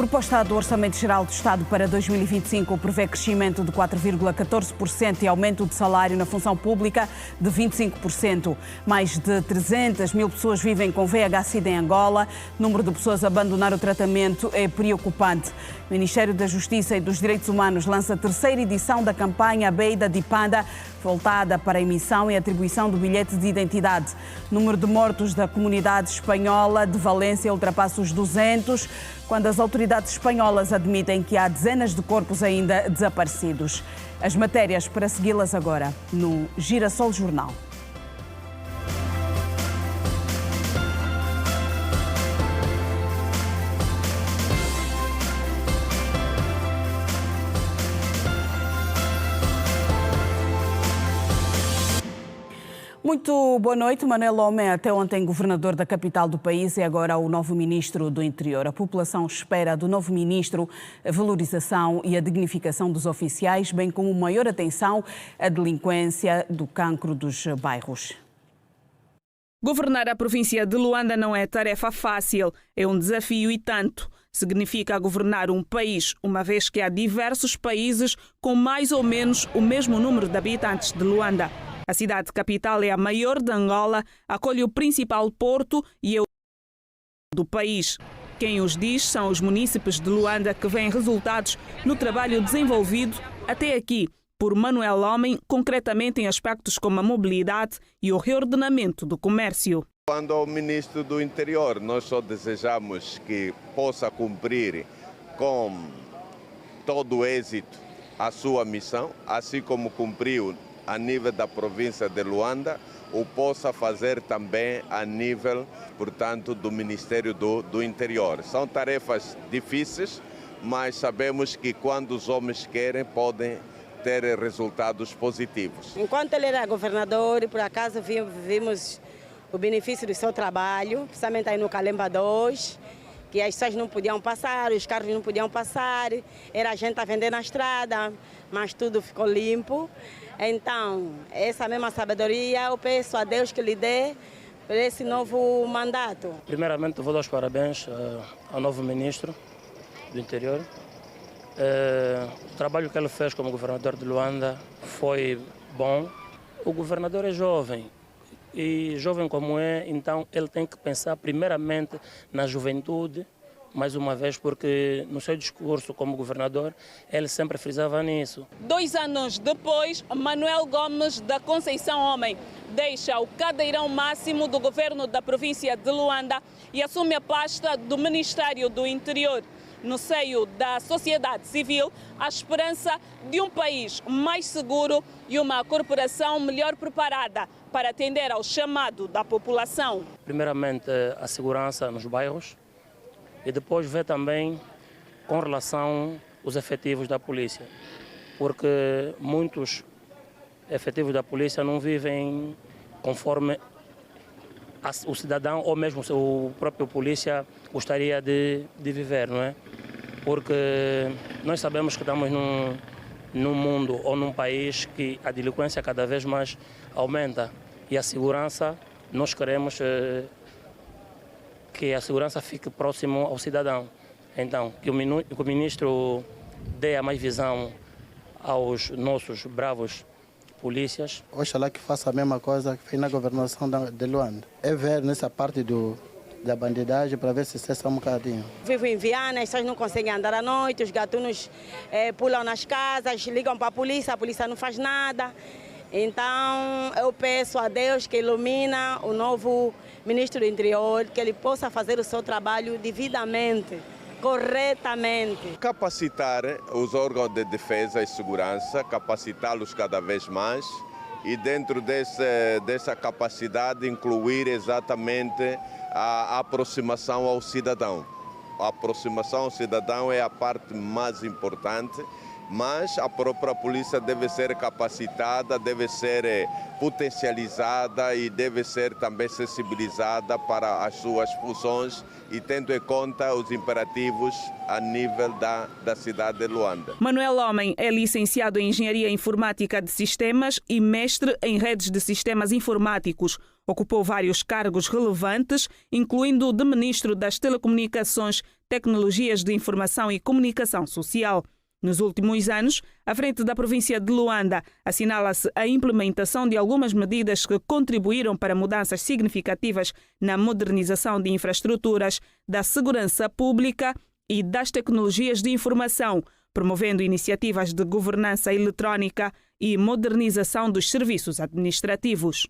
proposta do Orçamento Geral do Estado para 2025 prevê crescimento de 4,14% e aumento de salário na função pública de 25%. Mais de 300 mil pessoas vivem com VIH-Sida em Angola. O número de pessoas a abandonar o tratamento é preocupante. O Ministério da Justiça e dos Direitos Humanos lança a terceira edição da campanha Beida de Panda, voltada para a emissão e atribuição do bilhete de identidade. O número de mortos da comunidade espanhola de Valência ultrapassa os 200, quando as autoridades espanholas admitem que há dezenas de corpos ainda desaparecidos. As matérias para segui-las agora no Girassol Jornal. Muito boa noite. Manuel Lomé, até ontem governador da capital do país, e agora o novo ministro do Interior. A população espera do novo ministro a valorização e a dignificação dos oficiais, bem como maior atenção à delinquência do cancro dos bairros. Governar a província de Luanda não é tarefa fácil, é um desafio e tanto. Significa governar um país, uma vez que há diversos países com mais ou menos o mesmo número de habitantes de Luanda. A cidade capital é a maior de Angola, acolhe o principal porto e é o do país. Quem os diz são os munícipes de Luanda, que veem resultados no trabalho desenvolvido até aqui por Manuel Lomé, concretamente em aspectos como a mobilidade e o reordenamento do comércio. Quando ao ministro do Interior, nós só desejamos que possa cumprir com todo o êxito a sua missão, assim como cumpriu a nível da província de Luanda, o possa fazer também a nível, portanto, do Ministério do Interior. São tarefas difíceis, mas sabemos que quando os homens querem, podem ter resultados positivos. Enquanto ele era governador, por acaso vimos o benefício do seu trabalho, principalmente aí no Calemba 2, que as pessoas não podiam passar, os carros não podiam passar, era a gente a vender na estrada, mas tudo ficou limpo. Então, essa mesma sabedoria eu peço a Deus que lhe dê por esse novo mandato. Primeiramente, vou dar os parabéns ao novo ministro do Interior. O trabalho que ele fez como governador de Luanda foi bom. O governador é jovem e, jovem como é, então ele tem que pensar primeiramente na juventude, mais uma vez, porque no seu discurso como governador, ele sempre frisava nisso. 2 anos depois, Manuel Gomes da Conceição Homem deixa o cadeirão máximo do governo da província de Luanda e assume a pasta do Ministério do Interior. No seio da sociedade civil, a esperança de um país mais seguro e uma corporação melhor preparada para atender ao chamado da população. Primeiramente, a segurança nos bairros, e depois ver também com relação aos efetivos da polícia, porque muitos efetivos da polícia não vivem conforme o cidadão ou mesmo o próprio polícia gostaria de viver, não é? Porque nós sabemos que estamos num mundo ou num país que a delinquência cada vez mais aumenta e a segurança, nós queremos que a segurança fique próximo ao cidadão. Então, que o ministro dê a mais visão aos nossos bravos polícias. Oxalá que faça a mesma coisa que fez na governação de Luanda. É ver nessa parte da bandidagem para ver se cessa um bocadinho. Vivo em Viana, as pessoas não conseguem andar à noite, os gatunos pulam nas casas, ligam para a polícia não faz nada. Então, eu peço a Deus que ilumina o novo ministro do Interior, que ele possa fazer o seu trabalho devidamente, corretamente. Capacitar os órgãos de defesa e segurança, capacitá-los cada vez mais e dentro dessa capacidade incluir exatamente a aproximação ao cidadão. A aproximação ao cidadão é a parte mais importante, mas a própria polícia deve ser capacitada, deve ser potencializada e deve ser também sensibilizada para as suas funções e tendo em conta os imperativos a nível da cidade de Luanda. Manuel Lomé é licenciado em Engenharia Informática de Sistemas e mestre em Redes de Sistemas Informáticos. Ocupou vários cargos relevantes, incluindo o de Ministro das Telecomunicações, Tecnologias de Informação e Comunicação Social. Nos últimos anos, à frente da província de Luanda, assinala-se a implementação de algumas medidas que contribuíram para mudanças significativas na modernização de infraestruturas, da segurança pública e das tecnologias de informação, promovendo iniciativas de governança eletrónica e modernização dos serviços administrativos.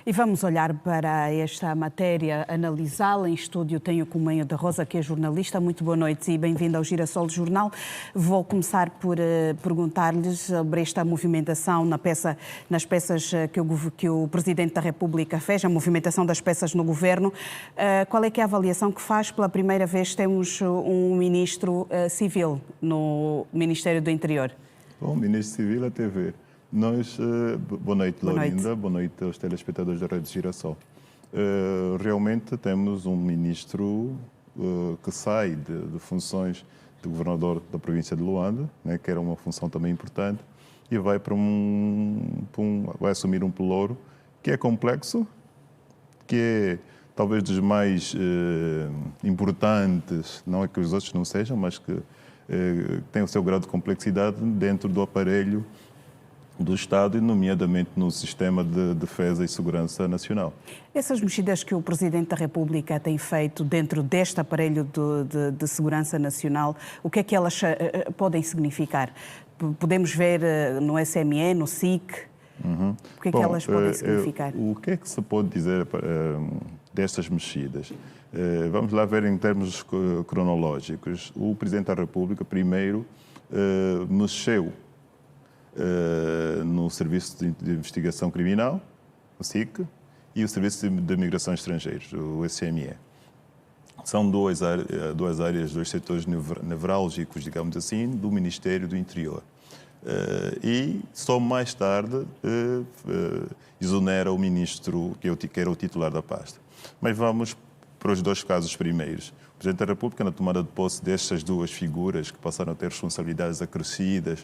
E vamos olhar para esta matéria, analisá-la. Em estúdio tenho com Meio da Rosa, que é jornalista. Muito boa noite e bem-vindo ao Girassol Jornal. Vou começar por perguntar-lhes sobre esta movimentação nas peças que o Presidente da República fez, a movimentação das peças no Governo. Qual é que é a avaliação que faz? Pela primeira vez temos um ministro civil no Ministério do Interior. Bom, ministro civil, a TV. Boa noite, Laurinda. Boa noite aos telespectadores da Rede Girassol. Realmente temos um ministro que sai de funções de governador da província de Luanda, né, que era uma função também importante, e vai vai assumir um pelouro que é complexo, que é talvez dos mais importantes, não é que os outros não sejam, mas que tem o seu grau de complexidade dentro do aparelho do Estado, e nomeadamente no sistema de defesa e segurança nacional. Essas mexidas que o Presidente da República tem feito dentro deste aparelho de segurança nacional, o que é que elas podem significar? Podemos ver no SME, no SIC, o que é que elas podem significar? O que é que se pode dizer destas mexidas? Vamos lá ver em termos cronológicos. O Presidente da República primeiro mexeu no Serviço de Investigação Criminal, o SIC, e o Serviço de Migração Estrangeiros, o SME. São duas áreas, dois setores nevrálgicos, digamos assim, do Ministério do Interior. E só mais tarde exonera o ministro, que era o titular da pasta. Mas vamos para os dois casos primeiros. O Presidente da República, na tomada de posse destas duas figuras, que passaram a ter responsabilidades acrescidas,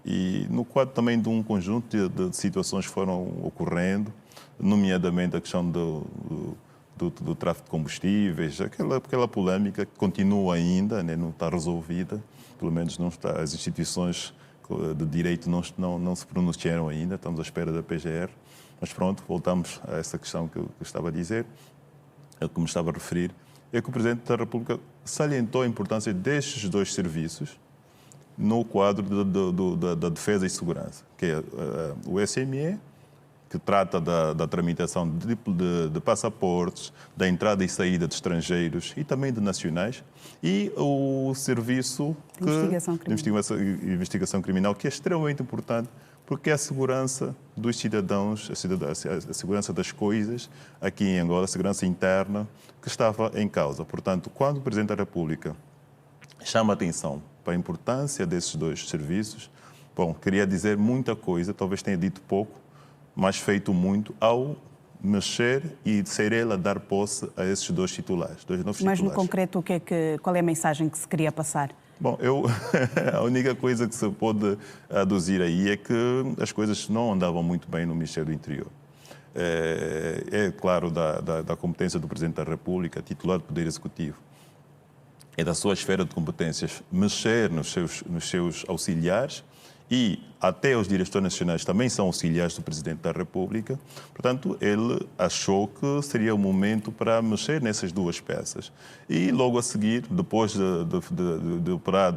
e no quadro também de um conjunto de situações que foram ocorrendo, nomeadamente a questão do tráfico de combustíveis, aquela polémica que continua ainda, né, não está resolvida, pelo menos não está, as instituições de direito não se pronunciaram ainda, estamos à espera da PGR, mas pronto, voltamos a essa questão que eu estava a dizer, que me estava a referir, é que o Presidente da República salientou a importância destes dois serviços no quadro da defesa e segurança, que é o SME, que trata da tramitação de passaportes, da entrada e saída de estrangeiros e também de nacionais, e o Serviço de Investigação Criminal, que é extremamente importante, porque é a segurança dos cidadãos, a segurança das coisas aqui em Angola, a segurança interna, que estava em causa. Portanto, quando o Presidente da República chama a atenção para a importância desses dois serviços, bom, queria dizer muita coisa, talvez tenha dito pouco, mas feito muito ao mexer e ser ele a dar posse a esses dois titulares, dois novos titulares. Mas no concreto, qual é a mensagem que se queria passar? Bom, a única coisa que se pode aduzir aí é que as coisas não andavam muito bem no Ministério do Interior. É claro, da competência do Presidente da República, titular do Poder Executivo, é da sua esfera de competências mexer nos seus auxiliares, e até os diretores nacionais também são auxiliares do Presidente da República. Portanto, ele achou que seria o momento para mexer nessas duas peças. E logo a seguir, depois de operar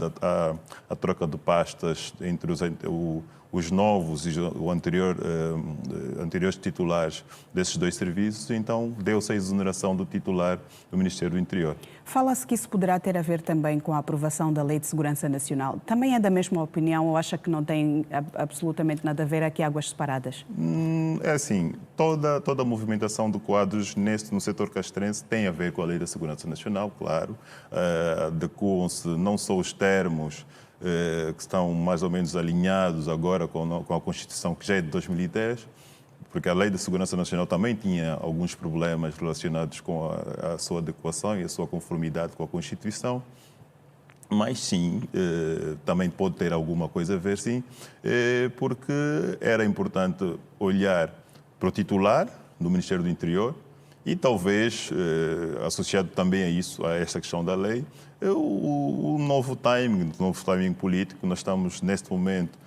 a troca de pastas entre os novos e os anteriores titulares desses dois serviços, então deu-se a exoneração do titular do Ministério do Interior. Fala-se que isso poderá ter a ver também com a aprovação da Lei de Segurança Nacional. Também é da mesma opinião ou acha que não tem absolutamente nada a ver aqui águas separadas? É assim, toda a movimentação de quadros no setor castrense tem a ver com a Lei da Segurança Nacional, claro. Adequam-se não só os termos que estão mais ou menos alinhados agora com a Constituição, que já é de 2010, porque a Lei de Segurança Nacional também tinha alguns problemas relacionados com a sua adequação e a sua conformidade com a Constituição. Mas sim, também pode ter alguma coisa a ver, sim, porque era importante olhar para o titular do Ministério do Interior e talvez, associado também a isso, a esta questão da lei, o novo timing político. Nós estamos, neste momento,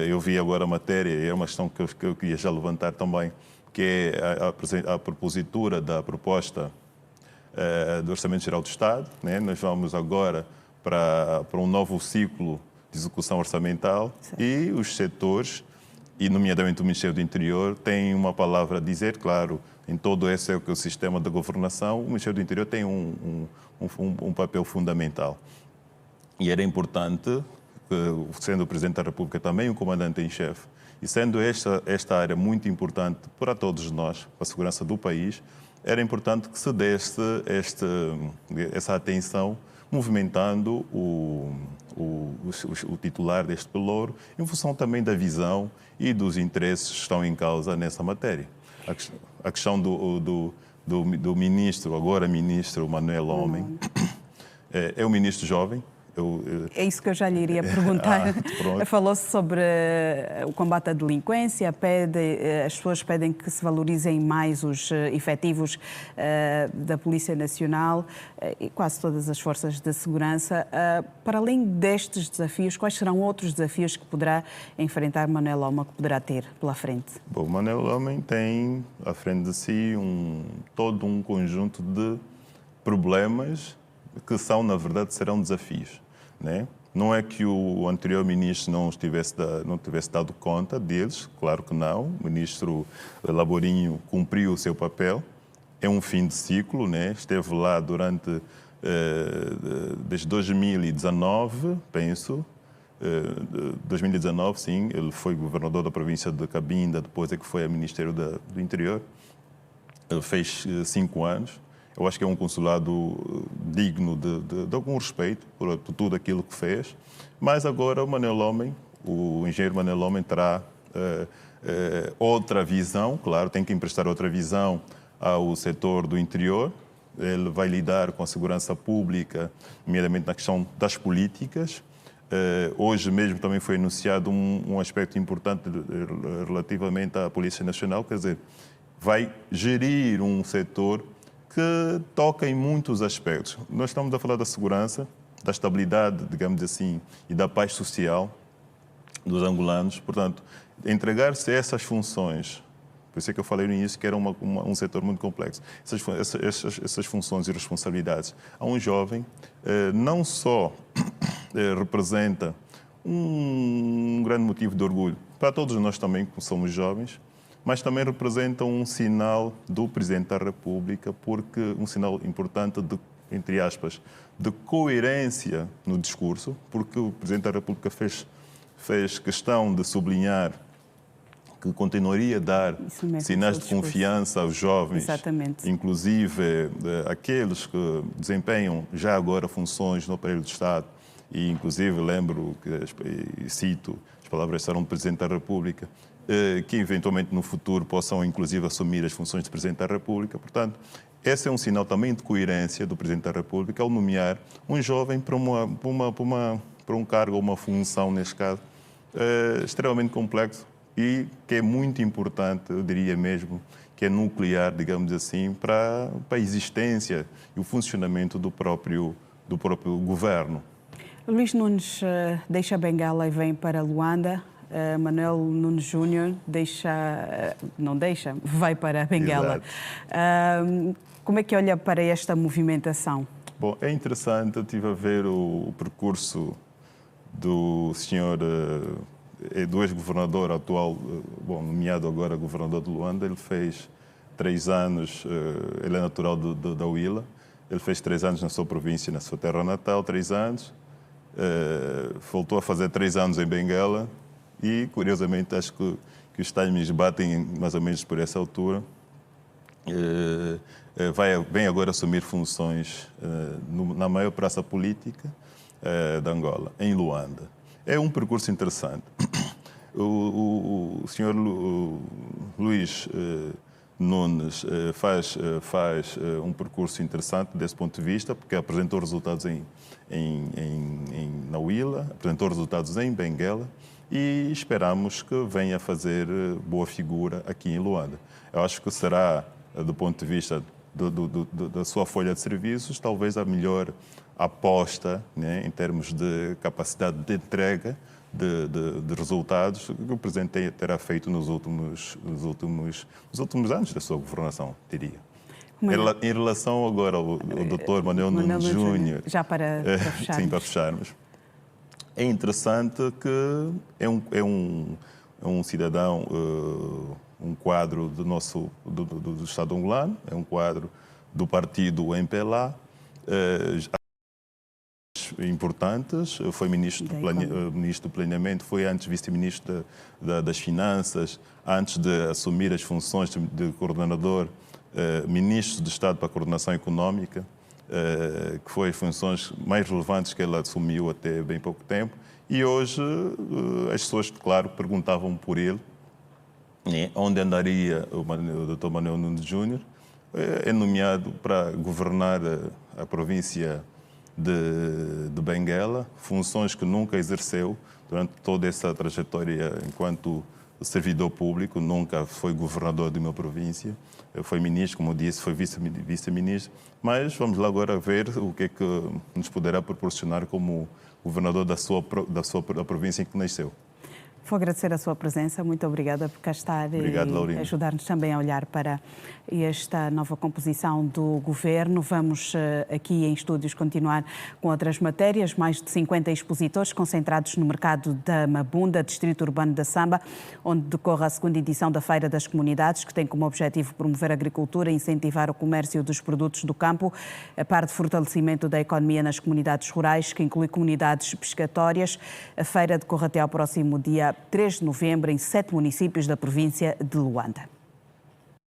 eu vi agora a matéria, é uma questão que eu queria já levantar também, que é a propositura da proposta do Orçamento Geral do Estado, né? Nós vamos agora para um novo ciclo de execução orçamental. Sim. E os setores, e nomeadamente o Ministério do Interior, têm uma palavra a dizer, claro, em todo esse ecossistema da governação, o Ministério do Interior tem um papel fundamental. E era importante, sendo o Presidente da República também um comandante em chefe, e sendo esta área muito importante para todos nós, para a segurança do país, era importante que se desse essa atenção, movimentando o titular deste pelouro, em função também da visão e dos interesses que estão em causa nessa matéria. A questão do ministro, agora ministro Manuel Homem, é um ministro jovem. É isso que eu já lhe iria perguntar. Falou-se sobre o combate à delinquência, as pessoas pedem que se valorizem mais os efetivos da Polícia Nacional e quase todas as forças de segurança. Para além destes desafios, quais serão outros desafios que poderá enfrentar Manuel Homem, que poderá ter pela frente? Bom, Manuel Homem tem à frente de si todo um conjunto de problemas que são, na verdade, serão desafios. Né? Não é que o anterior ministro não tivesse dado conta deles, claro que não. O ministro Laborinho cumpriu o seu papel. É um fim de ciclo, né? Esteve lá desde 2019, penso. 2019, sim, ele foi governador da província de Cabinda, depois é que foi a Ministério do Interior. Ele fez 5 anos. Eu acho que é um consulado digno de algum respeito por tudo aquilo que fez. Mas agora o engenheiro Manuel Homem terá outra visão, claro, tem que emprestar outra visão ao setor do interior. Ele vai lidar com a segurança pública, nomeadamente na questão das políticas. Hoje mesmo também foi anunciado um aspecto importante relativamente à Polícia Nacional, quer dizer, vai gerir um setor que toca em muitos aspectos. Nós estamos a falar da segurança, da estabilidade, digamos assim, e da paz social dos angolanos. Portanto, entregar-se a essas funções, por isso é que eu falei no início que era um setor muito complexo, essas funções e responsabilidades a um jovem, não só representa um grande motivo de orgulho para todos nós também, que somos jovens, mas também representa um sinal do Presidente da República, porque um sinal importante entre aspas, de coerência no discurso, porque o Presidente da República fez questão de sublinhar que continuaria a dar sinais de confiança aos jovens, exatamente, inclusive aqueles que desempenham já agora funções no aparelho do Estado, e inclusive lembro, e cito, as palavras serão do Presidente da República, que eventualmente no futuro possam inclusive assumir as funções de Presidente da República. Portanto, esse é um sinal também de coerência do Presidente da República ao nomear um jovem para um cargo ou uma função, neste caso, extremamente complexo e que é muito importante, eu diria mesmo, que é nuclear, digamos assim, para a existência e o funcionamento do próprio governo. Luís Nunes deixa Benguela e vem para Luanda. Manuel Nunes Júnior vai para Benguela. Como é que olha para esta movimentação? Bom, é interessante, eu estive a ver o percurso do senhor, do ex-governador atual, nomeado agora governador de Luanda. Ele fez 3 anos, ele é natural da Huila, ele fez 3 anos na sua província, na sua terra natal, 3 anos, voltou a fazer 3 anos em Benguela. E, curiosamente, acho que os timings batem mais ou menos por essa altura. Vem agora assumir funções na maior praça política de Angola, em Luanda. É um percurso interessante. O senhor Luís Nunes faz um percurso interessante desse ponto de vista, porque apresentou resultados na Huila, apresentou resultados em Benguela e esperamos que venha fazer boa figura aqui em Luanda. Eu acho que será, do ponto de vista da sua folha de serviços, talvez a melhor aposta, né, em termos de capacidade de entrega de resultados que o Presidente terá feito nos últimos anos da sua governação, diria. Em relação agora ao Dr. Manuel Nunes Júnior, já para fecharmos. Sim, para fecharmos. É interessante que é um cidadão, um quadro do Estado angolano, é um quadro do partido MPLA, importantes, foi ministro do Planeamento, foi antes vice-ministro das Finanças, antes de assumir as funções de coordenador, ministro de Estado para a Coordenação Económica, que foi as funções mais relevantes que ele assumiu até bem pouco tempo. E hoje as pessoas, claro, perguntavam por ele, onde andaria o Dr. Manuel Nunes Júnior. É nomeado para governar a província de Benguela, funções que nunca exerceu durante toda essa trajetória enquanto servidor público, nunca foi governador de uma província, foi ministro, como disse, foi vice-ministro, mas vamos lá agora ver o que é que nos poderá proporcionar como governador da província em que nasceu. Vou agradecer a sua presença, muito obrigada por cá estar. Obrigado, e ajudar-nos também a olhar para esta nova composição do governo. Vamos aqui em estúdios continuar com outras matérias. Mais de 50 expositores concentrados no mercado da Mabunda, distrito urbano da Samba, onde decorre a segunda edição da Feira das Comunidades, que tem como objetivo promover a agricultura e incentivar o comércio dos produtos do campo, a par de fortalecimento da economia nas comunidades rurais, que inclui comunidades pescatórias. A feira decorre até ao próximo dia 3 de novembro em 7 municípios da província de Luanda.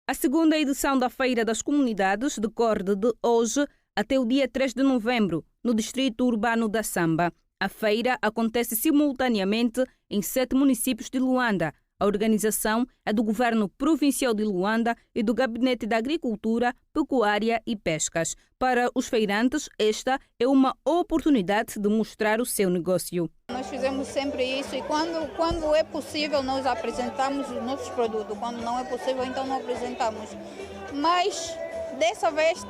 A segunda edição da Feira das Comunidades decorre de hoje até o dia 3 de novembro, no distrito urbano da Samba. A feira acontece simultaneamente em 7 municípios de Luanda. A organização é do Governo Provincial de Luanda e do Gabinete da Agricultura, Pecuária e Pescas. Para os feirantes, esta é uma oportunidade de mostrar o seu negócio. Nós fizemos sempre isso e quando é possível nós apresentamos os nossos produtos. Quando não é possível, então não apresentamos. Mas dessa vez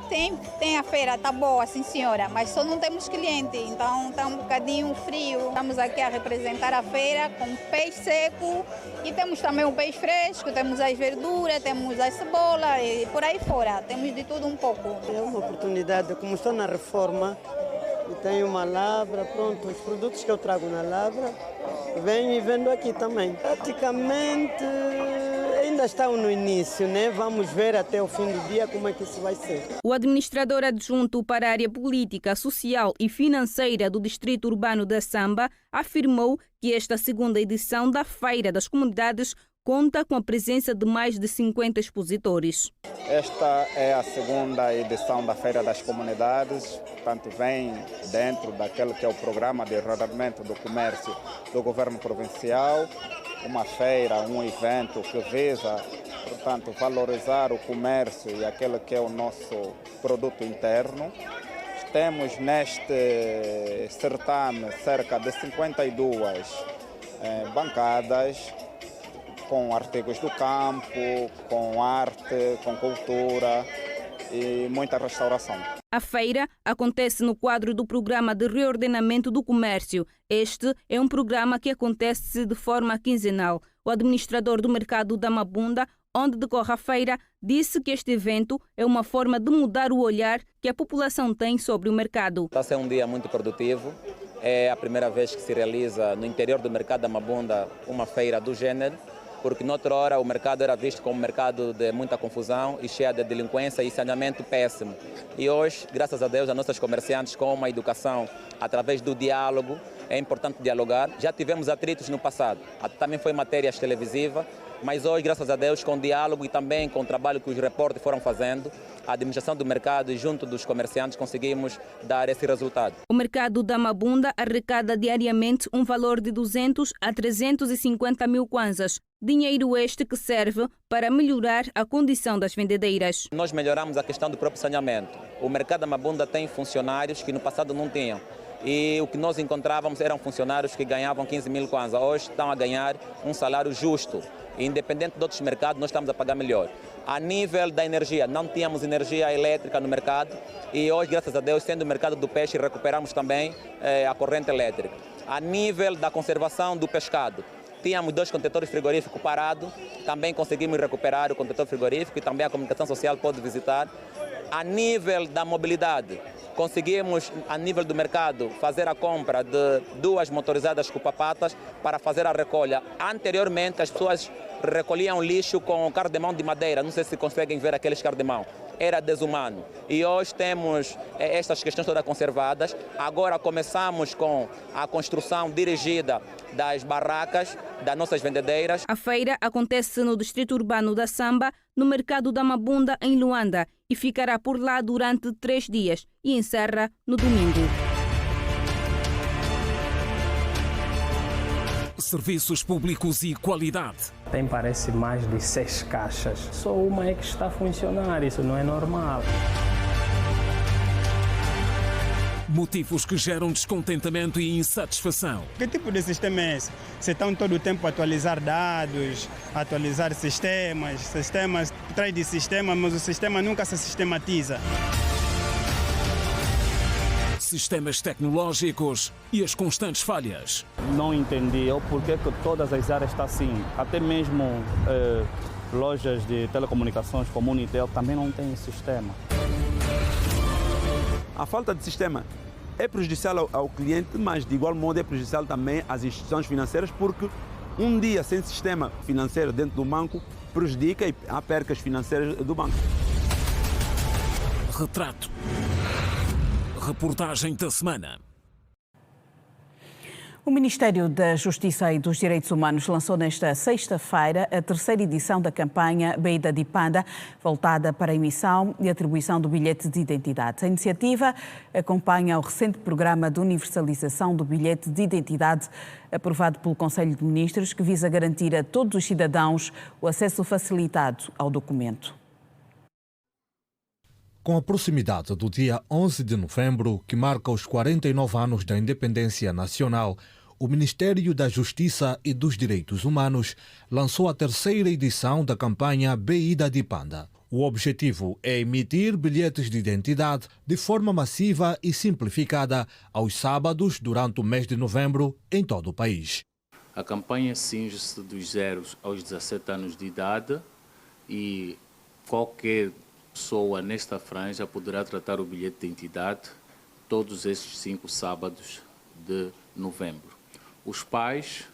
tem a feira, tá boa, sim senhora, mas só não temos cliente, então está um bocadinho frio. Estamos aqui a representar a feira com peixe seco e temos também o peixe fresco, temos as verduras, temos a cebola e por aí fora, temos de tudo um pouco. É uma oportunidade, como estou na reforma e tenho uma lavra, pronto, os produtos que eu trago na lavra, venho e vendo aqui também. Praticamente ainda estão no início, né? Vamos ver até o fim do dia como é que isso vai ser. O administrador adjunto para a área política, social e financeira do Distrito Urbano da Samba afirmou que esta segunda edição da Feira das Comunidades conta com a presença de mais de 50 expositores. Esta é a segunda edição da Feira das Comunidades, portanto vem dentro daquele que é o programa de enrodamento do comércio do governo provincial, uma feira, um evento que visa, portanto, valorizar o comércio e aquele que é o nosso produto interno. Temos neste certame cerca de 52 bancadas, com artigos do campo, com arte, com cultura e muita restauração. A feira acontece no quadro do Programa de Reordenamento do Comércio. Este é um programa que acontece de forma quinzenal. O administrador do mercado da Mabunda, onde decorre a feira, disse que este evento é uma forma de mudar o olhar que a população tem sobre o mercado. Está a ser um dia muito produtivo. É a primeira vez que se realiza no interior do mercado da Mabunda uma feira do gênero, porque noutra hora o mercado era visto como um mercado de muita confusão e cheio de delinquência e saneamento péssimo. E hoje, graças a Deus, as nossas comerciantes com uma educação através do diálogo, é importante dialogar. Já tivemos atritos no passado, também foi matérias televisivas, mas hoje, graças a Deus, com diálogo e também com o trabalho que os repórteres foram fazendo, a administração do mercado e junto dos comerciantes conseguimos dar esse resultado. O mercado da Mabunda arrecada diariamente um valor de 200 a 350 mil kwanzas. dinheiro este que serve para melhorar a condição das vendedeiras. Nós melhoramos a questão do próprio saneamento. O mercado da Mabunda tem funcionários que no passado não tinham. E o que nós encontrávamos eram funcionários que ganhavam 15 mil kwanza. Hoje estão a ganhar um salário justo. E independente de outros mercados, nós estamos a pagar melhor. A nível da energia, não tínhamos energia elétrica no mercado. E hoje, graças a Deus, sendo o mercado do peixe, recuperamos também a corrente elétrica. A nível da conservação do pescado, tínhamos 2 contentores frigoríficos parados. Também conseguimos recuperar o contentor frigorífico e também a comunicação social pode visitar. A nível da mobilidade, conseguimos, a nível do mercado, fazer a compra de 2 motorizadas cupapatas para fazer a recolha. Anteriormente, as pessoas recolhiam lixo com carro de mão de madeira. Não sei se conseguem ver aqueles carros de mão. Era desumano. E hoje temos estas questões todas conservadas. Agora começamos com a construção dirigida das barracas das nossas vendedeiras. A feira acontece no distrito urbano da Samba, no mercado da Mabunda, em Luanda, e ficará por lá durante 3 dias e encerra no domingo. Serviços públicos e qualidade. Tem, parece, mais de 6 caixas. Só uma é que está a funcionar, isso não é normal. Motivos que geram descontentamento e insatisfação. Que tipo de sistema é esse? Você estão todo o tempo a atualizar dados, a atualizar sistemas traz de sistema, mas o sistema nunca se sistematiza. Sistemas tecnológicos e as constantes falhas. Não entendi o porquê que todas as áreas estão assim. Até mesmo lojas de telecomunicações como Unitel também não tem sistema. A falta de sistema é prejudicial ao cliente, mas de igual modo é prejudicial também às instituições financeiras, porque um dia sem sistema financeiro dentro do banco prejudica e há percas financeiras do banco. Retrato. Reportagem da semana. O Ministério da Justiça e dos Direitos Humanos lançou nesta sexta-feira a 3ª edição da campanha Beida de Panda, voltada para a emissão e atribuição do bilhete de identidade. A iniciativa acompanha o recente programa de universalização do bilhete de identidade aprovado pelo Conselho de Ministros, que visa garantir a todos os cidadãos o acesso facilitado ao documento. Com a proximidade do dia 11 de novembro, que marca os 49 anos da independência nacional, o Ministério da Justiça e dos Direitos Humanos lançou a 3ª edição da campanha Beida de Panda. O objetivo é emitir bilhetes de identidade de forma massiva e simplificada aos sábados durante o mês de novembro em todo o país. A campanha cinge-se dos 0 aos 17 anos de idade e qualquer pessoa nesta franja poderá tratar o bilhete de identidade todos esses 5 sábados de novembro. Os pais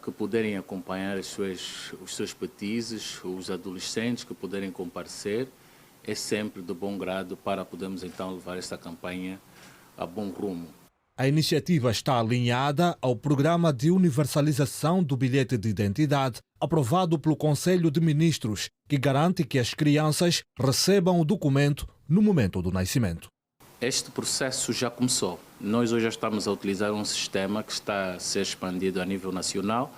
que puderem acompanhar os seus petizes, os adolescentes que puderem comparecer, é sempre de bom grado para podermos então levar esta campanha a bom rumo. A iniciativa está alinhada ao Programa de Universalização do Bilhete de Identidade, aprovado pelo Conselho de Ministros, que garante que as crianças recebam o documento no momento do nascimento. Este processo já começou. Nós hoje já estamos a utilizar um sistema que está a ser expandido a nível nacional.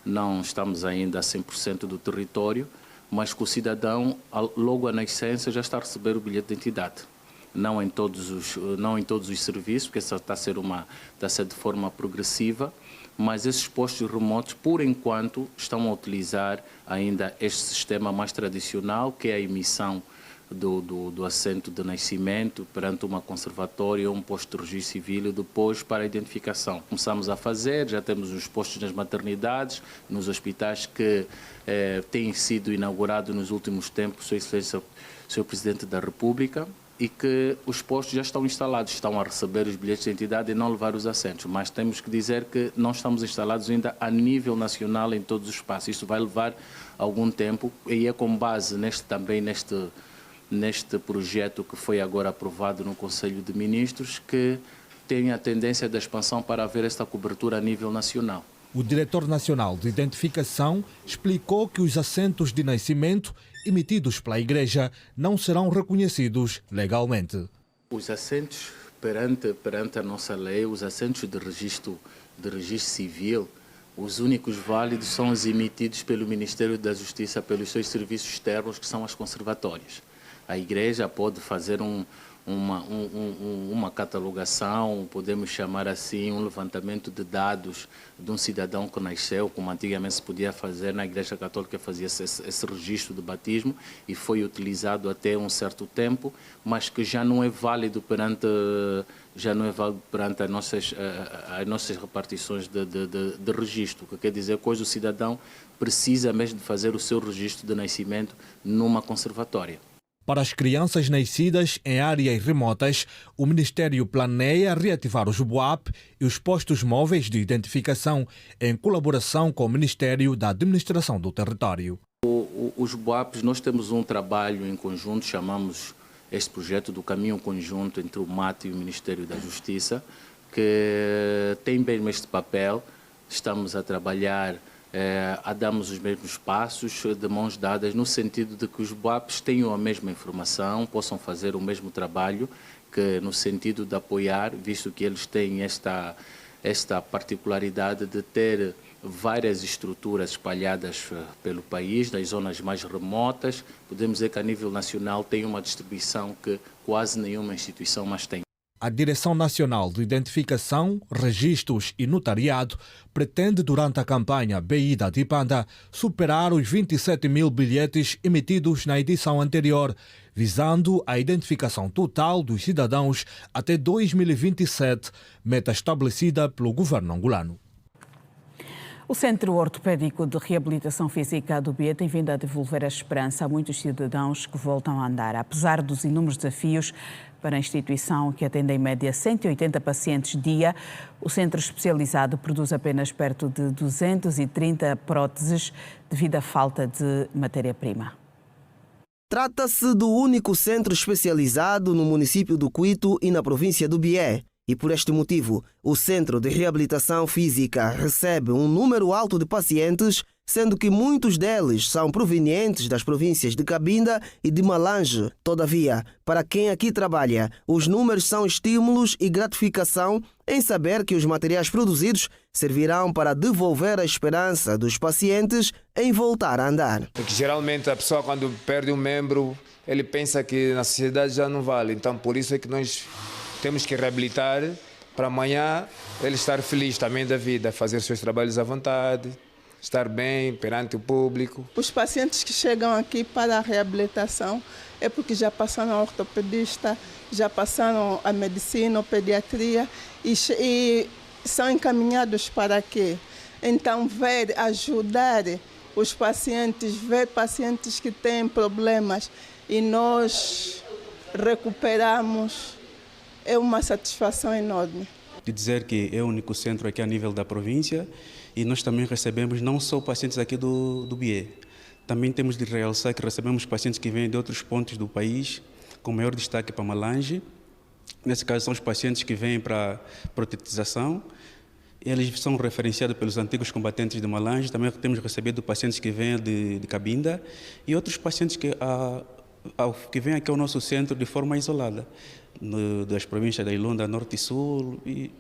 Não estamos ainda a 100% do território, mas que o cidadão, logo à nascença, já está a receber o bilhete de identidade. Não em todos os serviços, porque isso está a ser de forma progressiva, mas esses postos remotos, por enquanto, estão a utilizar ainda este sistema mais tradicional, que é a emissão do assento de nascimento perante uma conservatória ou um posto de registro civil e depois para a identificação. Começamos a fazer, já temos os postos nas maternidades, nos hospitais que têm sido inaugurados nos últimos tempos, Sua Excelência, Sr. Presidente da República, e que os postos já estão instalados, estão a receber os bilhetes de identidade e não levar os assentos. Mas temos que dizer que não estamos instalados ainda a nível nacional em todos os espaços. Isso vai levar algum tempo e é com base neste projeto que foi agora aprovado no Conselho de Ministros que tem a tendência da expansão para haver esta cobertura a nível nacional. O diretor nacional de identificação explicou que os assentos de nascimento emitidos pela Igreja não serão reconhecidos legalmente. Os assentos perante a nossa lei, os assentos de registro civil, Os únicos válidos são os emitidos pelo Ministério da Justiça pelos seus serviços externos, que são as conservatórias. A Igreja pode fazer uma catalogação, podemos chamar assim, um levantamento de dados de um cidadão que nasceu, como antigamente se podia fazer na Igreja Católica, fazia esse registro de batismo e foi utilizado até um certo tempo, mas que já não é válido perante as nossas repartições de registro, que quer dizer que hoje o cidadão precisa mesmo de fazer o seu registro de nascimento numa conservatória. Para as crianças nascidas em áreas remotas, o Ministério planeia reativar os BUAP e os postos móveis de identificação em colaboração com o Ministério da Administração do Território. Os BUAPs, nós temos um trabalho em conjunto, chamamos este projeto do caminho conjunto entre o MAT e o Ministério da Justiça, que tem mesmo este papel. Estamos a trabalhar a darmos os mesmos passos de mãos dadas, no sentido de que os BUAPs tenham a mesma informação, possam fazer o mesmo trabalho, que no sentido de apoiar, visto que eles têm esta particularidade de ter várias estruturas espalhadas pelo país, nas zonas mais remotas. Podemos dizer que a nível nacional tem uma distribuição que quase nenhuma instituição mais tem. A Direção Nacional de Identificação, Registros e Notariado pretende, durante a campanha BI da Dipanda, superar os 27 mil bilhetes emitidos na edição anterior, visando a identificação total dos cidadãos até 2027, meta estabelecida pelo governo angolano. O Centro Ortopédico de Reabilitação Física do BIE tem vindo a devolver a esperança a muitos cidadãos que voltam a andar. Apesar dos inúmeros desafios para a instituição, que atende em média 180 pacientes dia, o centro especializado produz apenas perto de 230 próteses devido à falta de matéria-prima. Trata-se do único centro especializado no município do Cuito e na província do Bié. E por este motivo, o Centro de Reabilitação Física recebe um número alto de pacientes, sendo que muitos deles são provenientes das províncias de Cabinda e de Malange. Todavia, para quem aqui trabalha, os números são estímulos e gratificação em saber que os materiais produzidos servirão para devolver a esperança dos pacientes em voltar a andar. Porque geralmente a pessoa, quando perde um membro, ele pensa que na sociedade já não vale. Então, por isso é que nós temos que reabilitar para amanhã ele estar feliz também da vida, fazer seus trabalhos à vontade, estar bem perante o público. Os pacientes que chegam aqui para a reabilitação é porque já passaram a ortopedista, já passaram a medicina, a pediatria e são encaminhados para quê? Então, ajudar os pacientes, ver pacientes que têm problemas e nós recuperamos. É uma satisfação enorme. De dizer que é o único centro aqui a nível da província e nós também recebemos não só pacientes aqui do Bié, também temos de realçar que recebemos pacientes que vêm de outros pontos do país, com maior destaque para Malange. Nesse caso são os pacientes que vêm para protetização. Eles são referenciados pelos antigos combatentes de Malange. Também temos recebido pacientes que vêm de Cabinda e outros pacientes que vêm aqui ao nosso centro de forma isolada, das províncias da Ilunda, Norte e Sul e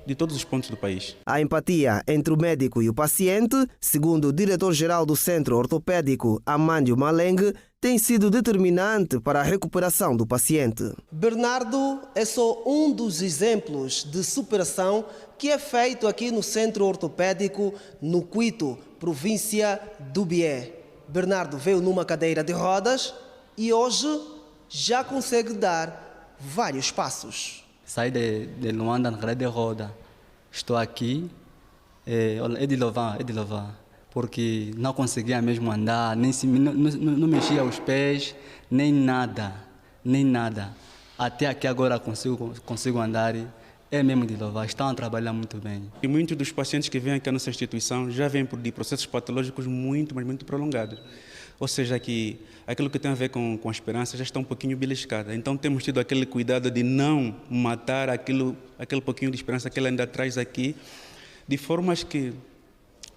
de todos os pontos do país. A empatia entre o médico e o paciente, segundo o diretor-geral do Centro Ortopédico, Amândio Maleng, tem sido determinante para a recuperação do paciente. Bernardo é só um dos exemplos de superação que é feito aqui no Centro Ortopédico no Cuito, província do Bié. Bernardo veio numa cadeira de rodas e hoje já consegue dar vários passos. Saí de Luanda na cadeira de roda. Estou aqui, é de louvar, porque não conseguia mesmo andar, não mexia os pés, nem nada. Até aqui agora consigo andar. É mesmo de louvar, estão a trabalhar muito bem. E muitos dos pacientes que vêm aqui à nossa instituição já vêm por processos patológicos muito prolongados. Ou seja, que aquilo que tem a ver com a esperança já está um pouquinho beliscada. Então temos tido aquele cuidado de não matar aquele pouquinho de esperança que ele ainda traz aqui, de formas que,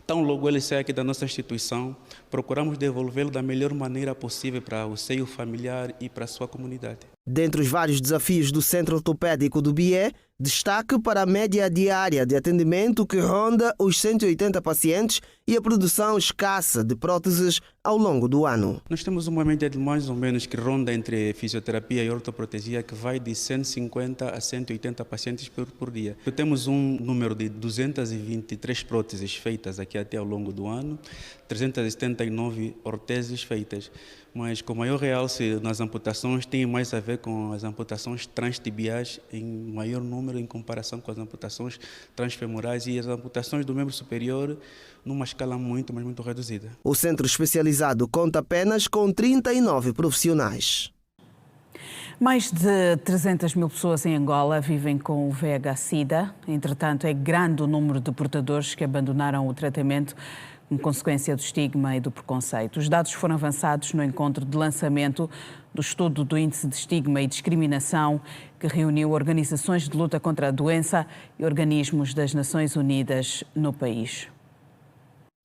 tão logo ele sai aqui da nossa instituição, procuramos devolvê-lo da melhor maneira possível para o seio familiar e para a sua comunidade. Dentre os vários desafios do Centro Ortopédico do BIE, destaque para a média diária de atendimento que ronda os 180 pacientes e a produção escassa de próteses ao longo do ano. Nós temos uma média de mais ou menos que ronda entre fisioterapia e ortoprotesia que vai de 150 a 180 pacientes por dia. Temos um número de 223 próteses feitas aqui até ao longo do ano, 379 orteses feitas. Mas com maior realce nas amputações tem mais a ver com as amputações transtibiais em maior número em comparação com as amputações transfemorais e as amputações do membro superior numa escala muito reduzida. O centro especializado conta apenas com 39 profissionais. Mais de 300 mil pessoas em Angola vivem com o VIH-Sida. Entretanto, é grande o número de portadores que abandonaram o tratamento como consequência do estigma e do preconceito. Os dados foram avançados no encontro de lançamento do estudo do Índice de Estigma e Discriminação, que reuniu organizações de luta contra a doença e organismos das Nações Unidas no país.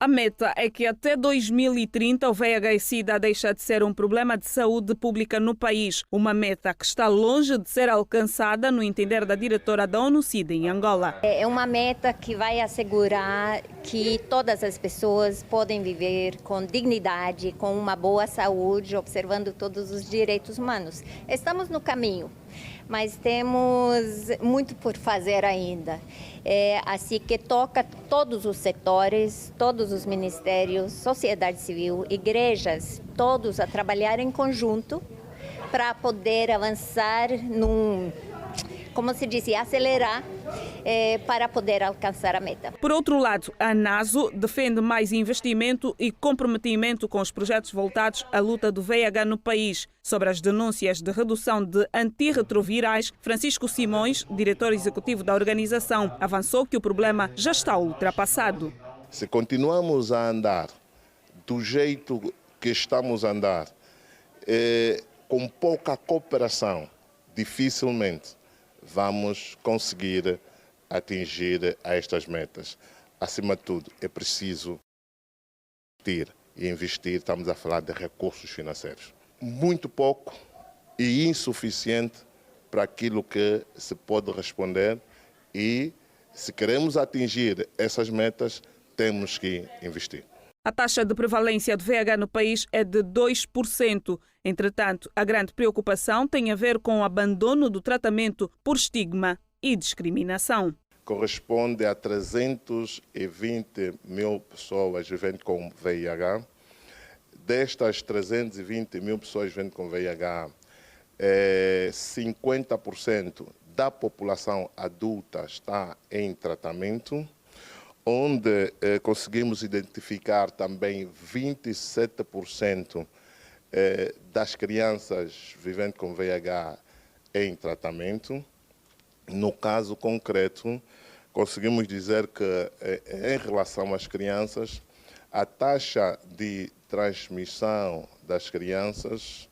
A meta é que até 2030 o VIH-Sida deixa de ser um problema de saúde pública no país. Uma meta que está longe de ser alcançada, no entender da diretora da ONU-SIDA em Angola. É uma meta que vai assegurar que todas as pessoas podem viver com dignidade, com uma boa saúde, observando todos os direitos humanos. Estamos no caminho, mas temos muito por fazer ainda. Assim que toca todos os setores, todos os ministérios, sociedade civil, igrejas, todos a trabalhar em conjunto para poder avançar como se diz, acelerar para poder alcançar a meta. Por outro lado, a NASO defende mais investimento e comprometimento com os projetos voltados à luta do VIH no país. Sobre as denúncias de redução de antirretrovirais, Francisco Simões, diretor executivo da organização, avançou que o problema já está ultrapassado. Se continuamos a andar do jeito que estamos a andar, com pouca cooperação, dificilmente vamos conseguir atingir a estas metas. Acima de tudo, é preciso investir, estamos a falar de recursos financeiros. Muito pouco e insuficiente para aquilo que se pode responder e, se queremos atingir essas metas, temos que investir. A taxa de prevalência do VIH no país é de 2%. Entretanto, a grande preocupação tem a ver com o abandono do tratamento por estigma e discriminação. Corresponde a 320 mil pessoas vivendo com VIH. Destas 320 mil pessoas vivendo com VIH, 50% da população adulta está em tratamento, onde conseguimos identificar também 27% das crianças vivendo com VIH em tratamento. No caso concreto, conseguimos dizer que, em relação às crianças, a taxa de transmissão das crianças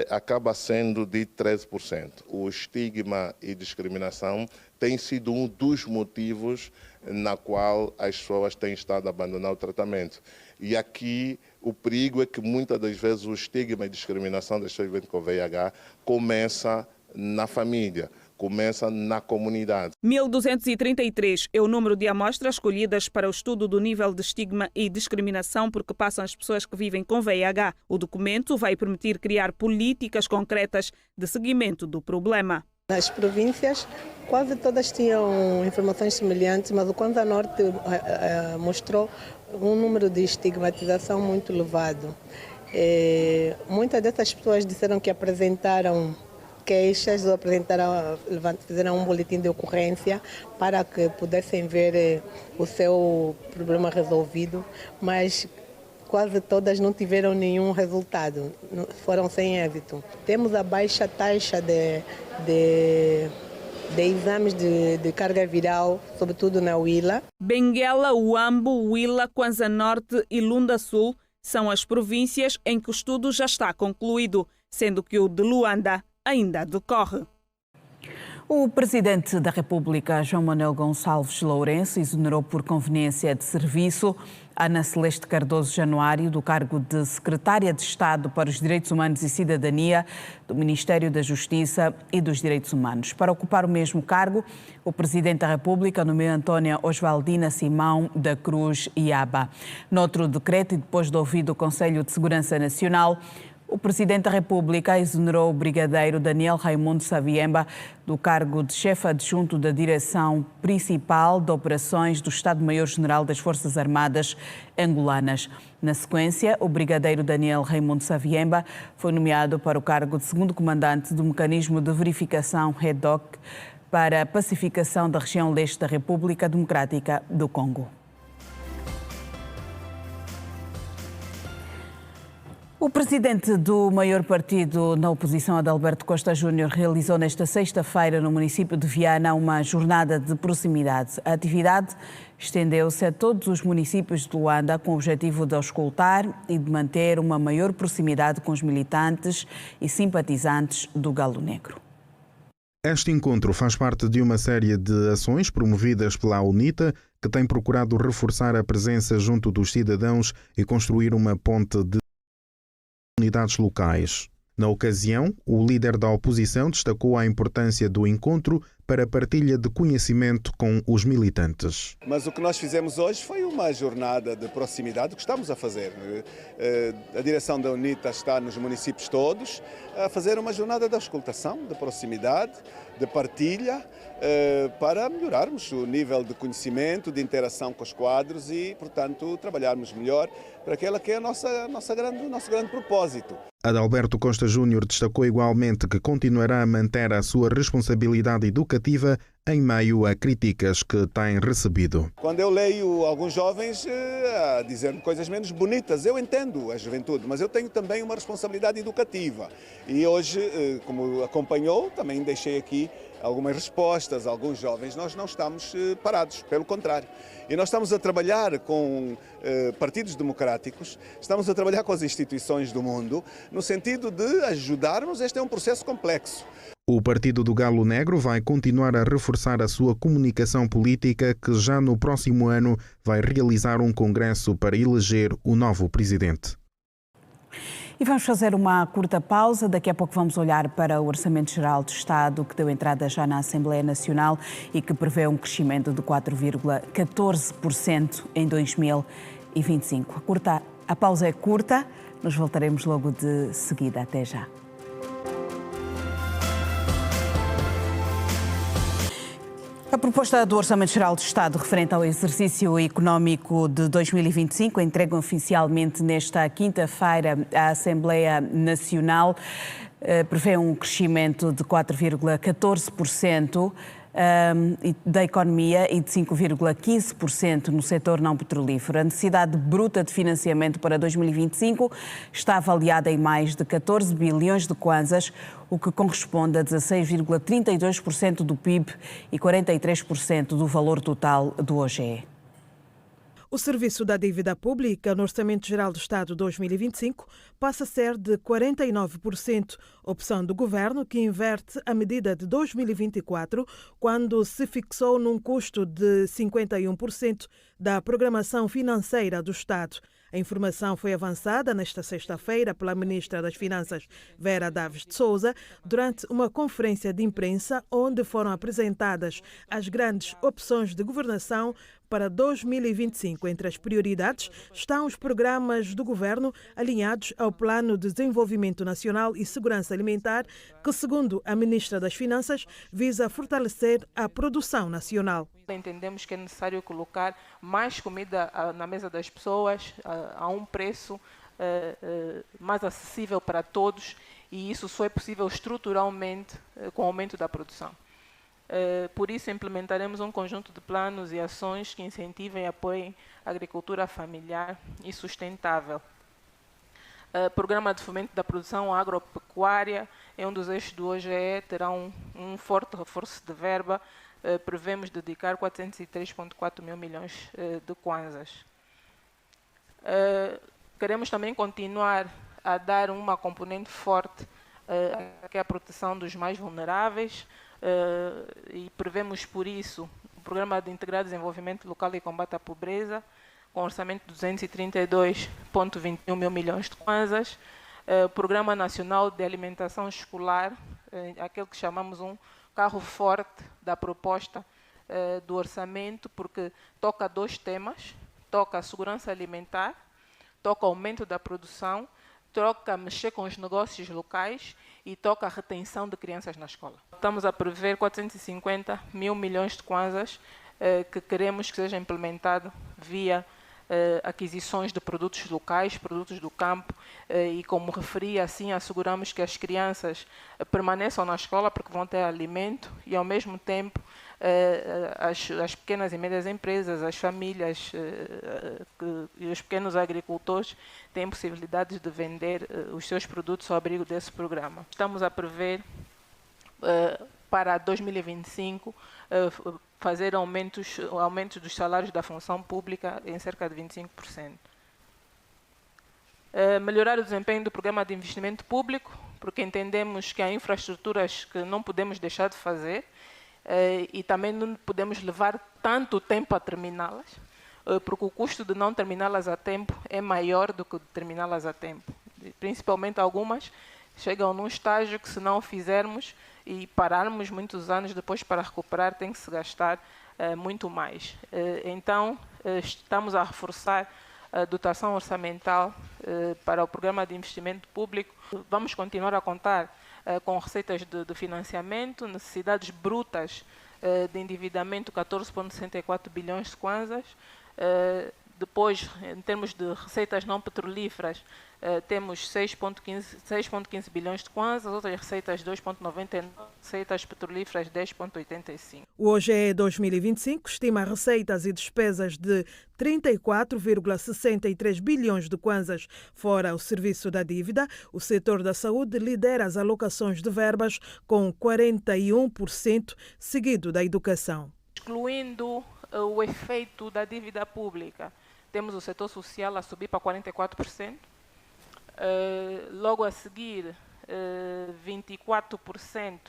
acaba sendo de 13%. O estigma e discriminação tem sido um dos motivos na qual as pessoas têm estado a abandonar o tratamento. E aqui o perigo é que muitas das vezes o estigma e discriminação das pessoas vivendo com VIH começa na família, começa na comunidade. 1.233 é o número de amostras escolhidas para o estudo do nível de estigma e discriminação por que passam as pessoas que vivem com VIH. O documento vai permitir criar políticas concretas de seguimento do problema. Nas províncias, quase todas tinham informações semelhantes, mas o Kwanza Norte mostrou um número de estigmatização muito elevado. Muitas dessas pessoas disseram que apresentaram queixas ou fizeram um boletim de ocorrência para que pudessem ver o seu problema resolvido, mas quase todas não tiveram nenhum resultado, foram sem êxito. Temos a baixa taxa de exames de carga viral, sobretudo na Huila. Benguela, Huambo, Huila, Kwanza Norte e Lunda Sul são as províncias em que o estudo já está concluído, sendo que o de Luanda ainda decorre. O Presidente da República, João Manuel Gonçalves Lourenço, exonerou por conveniência de serviço Ana Celeste Cardoso Januário do cargo de Secretária de Estado para os Direitos Humanos e Cidadania do Ministério da Justiça e dos Direitos Humanos. Para ocupar o mesmo cargo, o Presidente da República nomeou Antônia Oswaldina Simão da Cruz Iaba. Noutro decreto, e depois de ouvido o Conselho de Segurança Nacional, o Presidente da República exonerou o brigadeiro Daniel Raimundo Saviemba do cargo de chefe adjunto da Direção Principal de Operações do Estado-Maior-General das Forças Armadas Angolanas. Na sequência, o brigadeiro Daniel Raimundo Saviemba foi nomeado para o cargo de segundo comandante do Mecanismo de Verificação REDOC para a pacificação da região leste da República Democrática do Congo. O presidente do maior partido na oposição, Adalberto Costa Júnior, realizou nesta sexta-feira no município de Viana uma jornada de proximidade. A atividade estendeu-se a todos os municípios de Luanda com o objetivo de auscultar e de manter uma maior proximidade com os militantes e simpatizantes do Galo Negro. Este encontro faz parte de uma série de ações promovidas pela UNITA, que tem procurado reforçar a presença junto dos cidadãos e construir uma ponte de unidades locais. Na ocasião, o líder da oposição destacou a importância do encontro para a partilha de conhecimento com os militantes. Mas o que nós fizemos hoje foi uma jornada de proximidade, o que estamos a fazer. A direção da UNITA está nos municípios todos a fazer uma jornada de auscultação, de proximidade, de partilha, para melhorarmos o nível de conhecimento, de interação com os quadros e, portanto, trabalharmos melhor para aquela que é o nosso grande propósito. Adalberto Costa Júnior destacou igualmente que continuará a manter a sua responsabilidade educativa em meio a críticas que tem recebido. Quando eu leio alguns jovens a dizer coisas menos bonitas, eu entendo a juventude, mas eu tenho também uma responsabilidade educativa. E hoje, como acompanhou, também deixei aqui algumas respostas a alguns jovens. Nós não estamos parados, pelo contrário. E nós estamos a trabalhar com partidos democráticos, estamos a trabalhar com as instituições do mundo, no sentido de ajudarmos. Este é um processo complexo. O Partido do Galo Negro vai continuar a reforçar a sua comunicação política, que já no próximo ano vai realizar um congresso para eleger o novo presidente. E vamos fazer uma curta pausa. Daqui a pouco vamos olhar para o Orçamento Geral do Estado, que deu entrada já na Assembleia Nacional e que prevê um crescimento de 4,14% em 2025. A pausa é curta, nós voltaremos logo de seguida. Até já. A proposta do Orçamento Geral do Estado referente ao exercício económico de 2025, entregue oficialmente nesta quinta-feira à Assembleia Nacional, prevê um crescimento de 4,14% da economia e de 5,15% no setor não petrolífero. A necessidade bruta de financiamento para 2025 está avaliada em mais de 14 bilhões de kwanzas, o que corresponde a 16,32% do PIB e 43% do valor total do OGE. O serviço da dívida pública no Orçamento Geral do Estado 2025 passa a ser de 49%, opção do Governo que inverte a medida de 2024, quando se fixou num custo de 51% da programação financeira do Estado. A informação foi avançada nesta sexta-feira pela Ministra das Finanças, Vera Daves de Souza, durante uma conferência de imprensa onde foram apresentadas as grandes opções de governação para 2025. Entre as prioridades estão os programas do Governo alinhados ao Plano de Desenvolvimento Nacional e Segurança Alimentar, que, segundo a Ministra das Finanças, visa fortalecer a produção nacional. Entendemos que é necessário colocar mais comida na mesa das pessoas a um preço mais acessível para todos, e isso só é possível estruturalmente com o aumento da produção. Por isso, implementaremos um conjunto de planos e ações que incentivem e apoiem a agricultura familiar e sustentável. Programa de fomento da produção agropecuária é um dos eixos do OGE, terá um forte reforço de verba. Prevemos dedicar 403,4 mil milhões de kwanzas. Queremos também continuar a dar uma componente forte que é a proteção dos mais vulneráveis. e prevemos, por isso, o Programa de Integrado Desenvolvimento Local e Combate à Pobreza, com orçamento de 232,21 mil milhões de kwanzas, Programa Nacional de Alimentação Escolar, aquele que chamamos um carro forte da proposta do orçamento, porque toca 2 temas, toca a segurança alimentar, toca o aumento da produção, toca mexer com os negócios locais e toca a retenção de crianças na escola. Estamos a prever 450 mil milhões de kwanzas que queremos que seja implementado via aquisições de produtos locais, produtos do campo, e como referi, assim asseguramos que as crianças permaneçam na escola porque vão ter alimento e ao mesmo tempo as pequenas e médias empresas, as famílias e os pequenos agricultores têm possibilidades de vender os seus produtos ao abrigo desse programa. Estamos a prever para 2025 fazer aumentos dos salários da função pública em cerca de 25%. Melhorar o desempenho do programa de investimento público, porque entendemos que há infraestruturas que não podemos deixar de fazer e também não podemos levar tanto tempo a terminá-las, porque o custo de não terminá-las a tempo é maior do que de terminá-las a tempo. Principalmente algumas chegam num estágio que, se não o fizermos e pararmos muitos anos depois para recuperar, tem que se gastar muito mais. Então, estamos a reforçar a dotação orçamental para o Programa de Investimento Público. Vamos continuar a contar com receitas de financiamento, necessidades brutas de endividamento, 14,64 bilhões de kwanzas. Depois, em termos de receitas não petrolíferas, temos 6,15 bilhões de kwanzas, outras receitas 2,99, receitas petrolíferas 10,85. O OGE 2025 estima receitas e despesas de 34,63 bilhões de kwanzas. Fora o serviço da dívida, o setor da saúde lidera as alocações de verbas com 41%, seguido da educação. Excluindo o efeito da dívida pública, temos o setor social a subir para 44%. Logo a seguir, 24%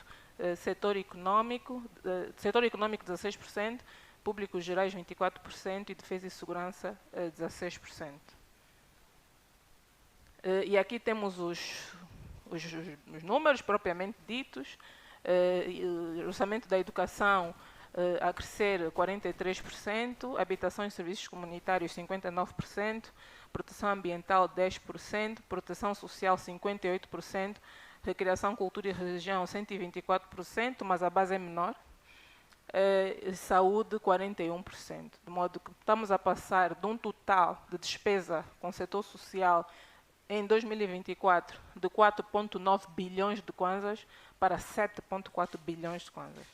setor econômico 16%, públicos gerais 24% e defesa e segurança 16%. E aqui temos os números propriamente ditos. O orçamento da educação a crescer 43%, habitação e serviços comunitários 59%, proteção ambiental 10%, proteção social 58%, recreação, cultura e religião 124%, mas a base é menor, saúde 41%. De modo que estamos a passar de um total de despesa com o setor social em 2024 de 4,9 bilhões de kwanzas para 7,4 bilhões de kwanzas.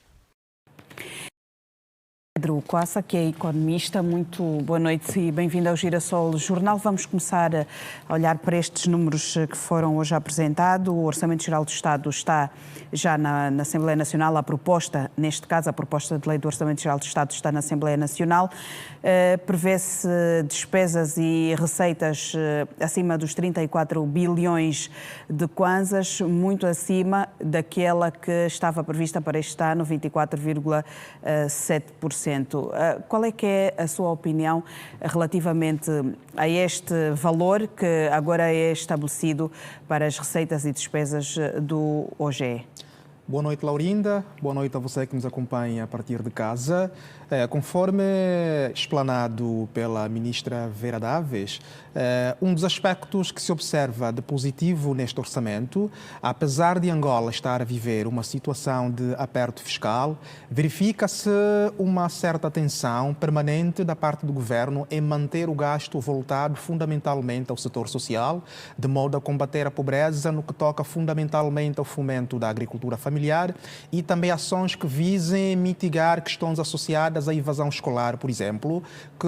Pedro Coassa, que é economista, muito boa noite e bem-vindo ao Girassol Jornal. Vamos começar a olhar para estes números que foram hoje apresentados. O Orçamento Geral do Estado está já na Assembleia Nacional. A proposta, neste caso, a proposta de lei do Orçamento Geral do Estado está na Assembleia Nacional. Prevê-se despesas e receitas acima dos 34 bilhões de kwanzas, muito acima daquela que estava prevista para este ano, 24,7%. Qual é que é a sua opinião relativamente a este valor que agora é estabelecido para as receitas e despesas do OGE? Boa noite, Laurinda. Boa noite a você que nos acompanha a partir de casa. Conforme explanado pela ministra Vera Daves, um dos aspectos que se observa de positivo neste orçamento, apesar de Angola estar a viver uma situação de aperto fiscal, verifica-se uma certa tensão permanente da parte do governo em manter o gasto voltado fundamentalmente ao setor social, de modo a combater a pobreza no que toca fundamentalmente ao fomento da agricultura familiar e também ações que visem mitigar questões associadas à evasão escolar, por exemplo, que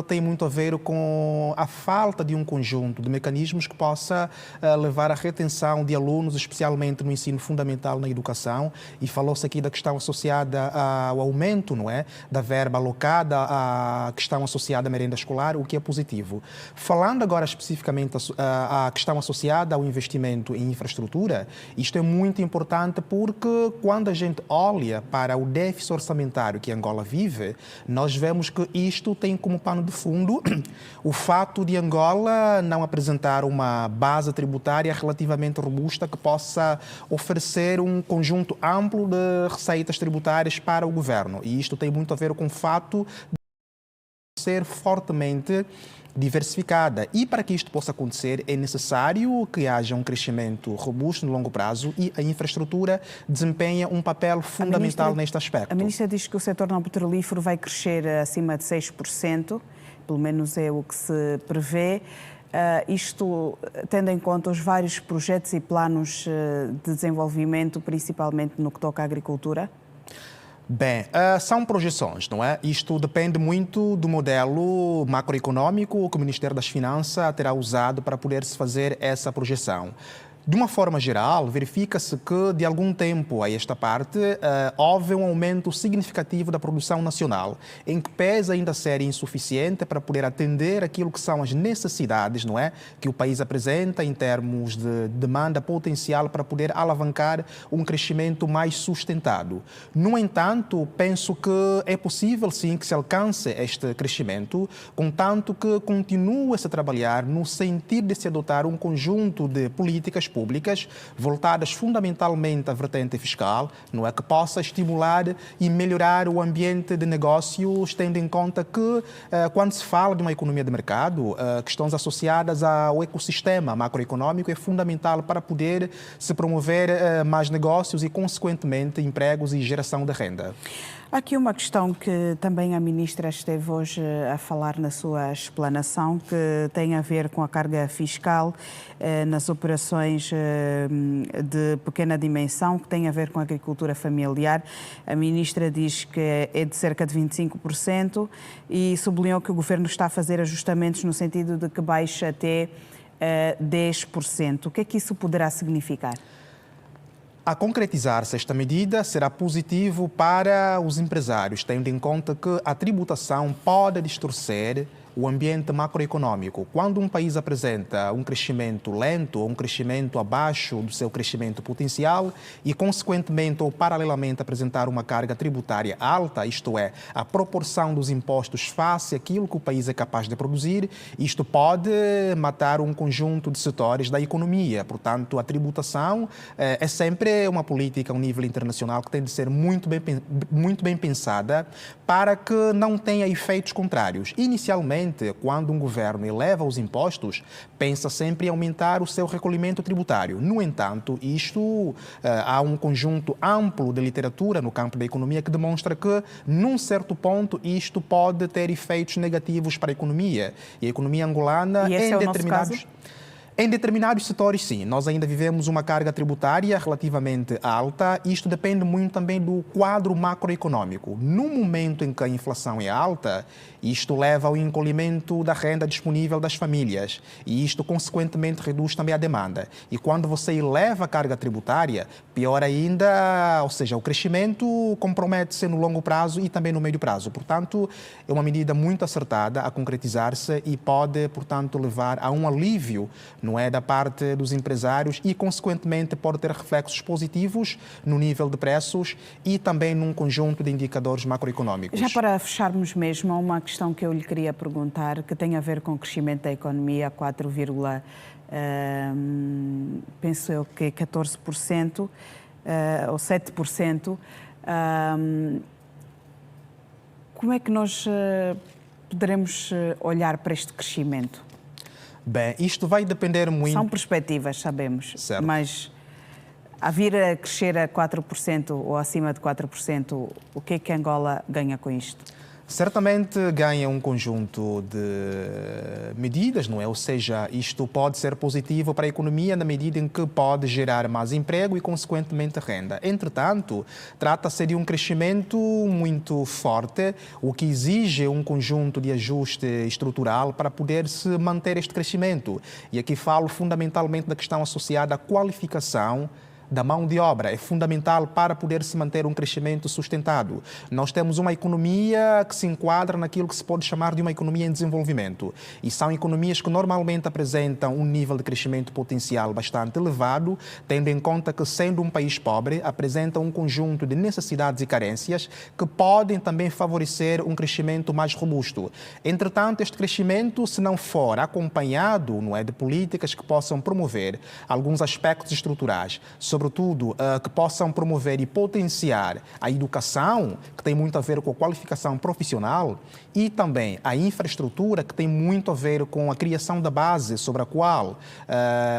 tem muito a ver com a falta de um conjunto de mecanismos que possa levar à retenção de alunos, especialmente no ensino fundamental, na educação. E falou-se aqui da questão associada ao aumento, não é, da verba alocada à questão associada à merenda escolar, o que é positivo. Falando agora especificamente à questão associada ao investimento em infraestrutura, isto é muito importante porque porque quando a gente olha para o déficit orçamentário que Angola vive, nós vemos que isto tem como pano de fundo o fato de Angola não apresentar uma base tributária relativamente robusta que possa oferecer um conjunto amplo de receitas tributárias para o governo. E isto tem muito a ver com o fato de ser fortemente diversificada. E para que isto possa acontecer é necessário que haja um crescimento robusto no longo prazo e a infraestrutura desempenha um papel fundamental neste aspecto. A ministra diz que o setor não petrolífero vai crescer acima de 6%, pelo menos é o que se prevê. Isto tendo em conta os vários projetos e planos de desenvolvimento, principalmente no que toca à agricultura? Bem, são projeções, não é? Isto depende muito do modelo macroeconômico que o Ministério das Finanças terá usado para poder-se fazer essa projeção. De uma forma geral, verifica-se que, de algum tempo a esta parte, houve um aumento significativo da produção nacional, em que pese ainda ser insuficiente para poder atender aquilo que são as necessidades, não é, que o país apresenta em termos de demanda potencial para poder alavancar um crescimento mais sustentado. No entanto, penso que é possível, sim, que se alcance este crescimento, contanto que continue-se a trabalhar no sentido de se adotar um conjunto de políticas públicas voltadas fundamentalmente à vertente fiscal, não é, que possa estimular e melhorar o ambiente de negócios, tendo em conta que quando se fala de uma economia de mercado, questões associadas ao ecossistema macroeconômico é fundamental para poder se promover mais negócios e, consequentemente, empregos e geração de renda. Há aqui uma questão que também a ministra esteve hoje a falar na sua explanação, que tem a ver com a carga fiscal nas operações de pequena dimensão, que tem a ver com a agricultura familiar. A ministra diz que é de cerca de 25% e sublinhou que o governo está a fazer ajustamentos no sentido de que baixe até 10%. O que é que isso poderá significar? A concretizar-se esta medida será positivo para os empresários, tendo em conta que a tributação pode distorcer o ambiente macroeconômico. Quando um país apresenta um crescimento lento ou um crescimento abaixo do seu crescimento potencial e, consequentemente ou paralelamente, apresentar uma carga tributária alta, isto é, a proporção dos impostos face àquilo que o país é capaz de produzir, isto pode matar um conjunto de setores da economia. Portanto, a tributação é sempre uma política a um nível internacional que tem de ser muito bem pensada para que não tenha efeitos contrários. Inicialmente, quando um governo eleva os impostos, pensa sempre em aumentar o seu recolhimento tributário. No entanto, há um conjunto amplo de literatura no campo da economia que demonstra que, num certo ponto, isto pode ter efeitos negativos para a economia. E a economia angolana, em determinados setores, sim. Nós ainda vivemos uma carga tributária relativamente alta. Isto depende muito também do quadro macroeconômico. No momento em que a inflação é alta, isto leva ao encolhimento da renda disponível das famílias e isto, consequentemente, reduz também a demanda. E quando você eleva a carga tributária, pior ainda, ou seja, o crescimento compromete-se no longo prazo e também no médio prazo. Portanto, é uma medida muito acertada a concretizar-se e pode, portanto, levar a um alívio, não é, da parte dos empresários e, consequentemente, pode ter reflexos positivos no nível de preços e também num conjunto de indicadores macroeconômicos. Já para fecharmos mesmo, há uma questão que eu lhe queria perguntar, que tem a ver com o crescimento da economia, 14% ou 7%. Como é que nós poderemos olhar para este crescimento? Bem, isto vai depender muito... São perspectivas, sabemos, certo. Mas a vir a crescer a 4% ou acima de 4%, o que é que Angola ganha com isto? Certamente ganha um conjunto de medidas, não é? Ou seja, isto pode ser positivo para a economia na medida em que pode gerar mais emprego e, consequentemente, renda. Entretanto, trata-se de um crescimento muito forte, o que exige um conjunto de ajuste estrutural para poder-se manter este crescimento. E aqui falo fundamentalmente da questão associada à qualificação da mão de obra é fundamental para poder se manter um crescimento sustentado. Nós temos uma economia que se enquadra naquilo que se pode chamar de uma economia em desenvolvimento. E são economias que normalmente apresentam um nível de crescimento potencial bastante elevado, tendo em conta que, sendo um país pobre, apresentam um conjunto de necessidades e carências que podem também favorecer um crescimento mais robusto. Entretanto, este crescimento, se não for acompanhado, de políticas que possam promover alguns aspectos estruturais, sobretudo que possam promover e potenciar a educação, que tem muito a ver com a qualificação profissional, e também a infraestrutura, que tem muito a ver com a criação da base sobre a qual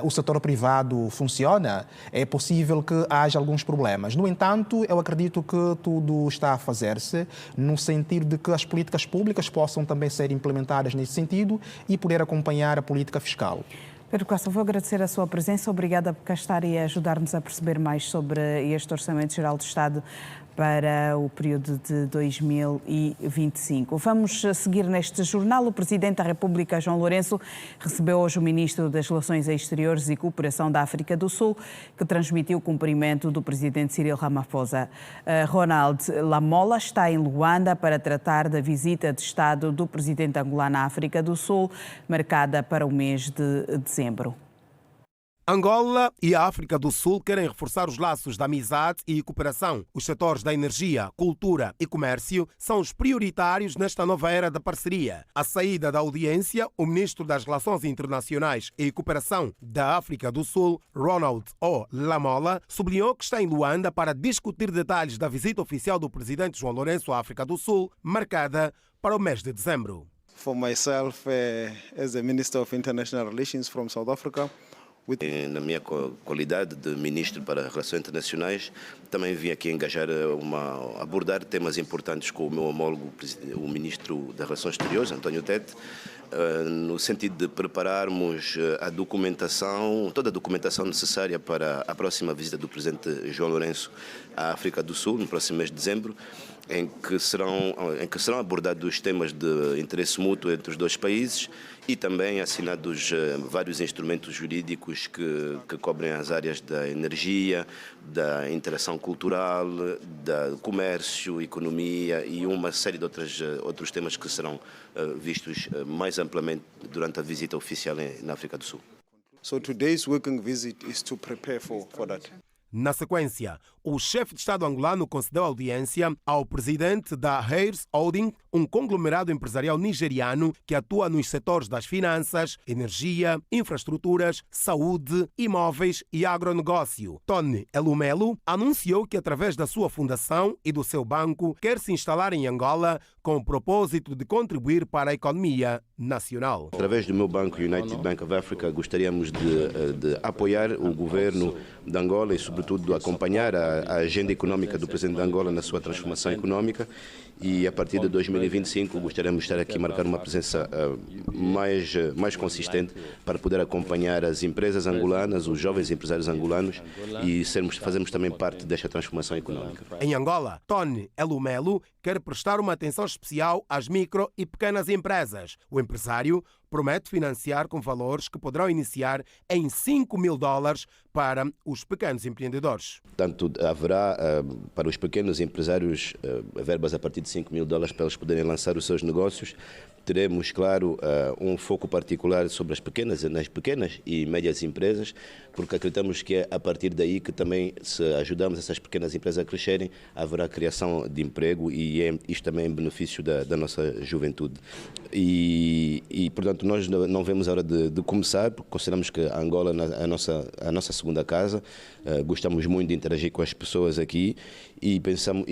o setor privado funciona, é possível que haja alguns problemas. No entanto, eu acredito que tudo está a fazer-se no sentido de que as políticas públicas possam também ser implementadas nesse sentido e poder acompanhar a política fiscal. Pedro Costa, vou agradecer a sua presença. Obrigada por cá estar e ajudar-nos a perceber mais sobre este Orçamento Geral do Estado para o período de 2025. Vamos seguir neste jornal. O Presidente da República, João Lourenço, recebeu hoje o Ministro das Relações Exteriores e Cooperação da África do Sul, que transmitiu o cumprimento do Presidente Cyril Ramaphosa. Ronald Lamola está em Luanda para tratar da visita de Estado do Presidente angolano à África do Sul, marcada para o mês de dezembro. Angola e a África do Sul querem reforçar os laços de amizade e cooperação. Os setores da energia, cultura e comércio são os prioritários nesta nova era da parceria. À saída da audiência, o Ministro das Relações Internacionais e Cooperação da África do Sul, Ronald Lamola, sublinhou que está em Luanda para discutir detalhes da visita oficial do Presidente João Lourenço à África do Sul, marcada para o mês de dezembro. For myself, as a Minister of International Relations from South Africa, na minha qualidade de Ministro para Relações Internacionais, também vim aqui engajar abordar temas importantes com o meu homólogo, o Ministro das Relações Exteriores, António Tete, no sentido de prepararmos toda a documentação necessária para a próxima visita do Presidente João Lourenço à África do Sul, no próximo mês de dezembro, em que serão abordados temas de interesse mútuo entre os dois países e também assinados vários instrumentos jurídicos que cobrem as áreas da energia, da interação cultural, da comércio, economia e uma série de outros temas que serão vistos mais amplamente durante a visita oficial na África do Sul. So today's working visit is to prepare for that. Na sequência, o chefe de Estado angolano concedeu audiência ao presidente da Heirs Holding, um conglomerado empresarial nigeriano que atua nos setores das finanças, energia, infraestruturas, saúde, imóveis e agronegócio. Tony Elumelu anunciou que, através da sua fundação e do seu banco, quer se instalar em Angola com o propósito de contribuir para a economia nacional. Através do meu banco, United Bank of Africa, gostaríamos de apoiar o governo de Angola e, sobretudo, acompanhar a agenda económica do Presidente de Angola na sua transformação económica e, a partir de 2025, gostaríamos de estar aqui marcar uma presença mais consistente para poder acompanhar as empresas angolanas, os jovens empresários angolanos e fazermos também parte desta transformação económica. Em Angola, Tony Elumelu quer prestar uma atenção especial às micro e pequenas empresas. O empresário promete financiar com valores que poderão iniciar em $5.000 para os pequenos empreendedores. Portanto, haverá para os pequenos empresários verbas a partir de $5.000 para eles poderem lançar os seus negócios. Teremos, claro, um foco particular sobre nas pequenas e médias empresas, porque acreditamos que é a partir daí que também, se ajudarmos essas pequenas empresas a crescerem, haverá criação de emprego e isto também é em benefício da nossa juventude. E, portanto, nós não vemos a hora de começar, porque consideramos que a Angola é a nossa segunda casa, gostamos muito de interagir com as pessoas aqui e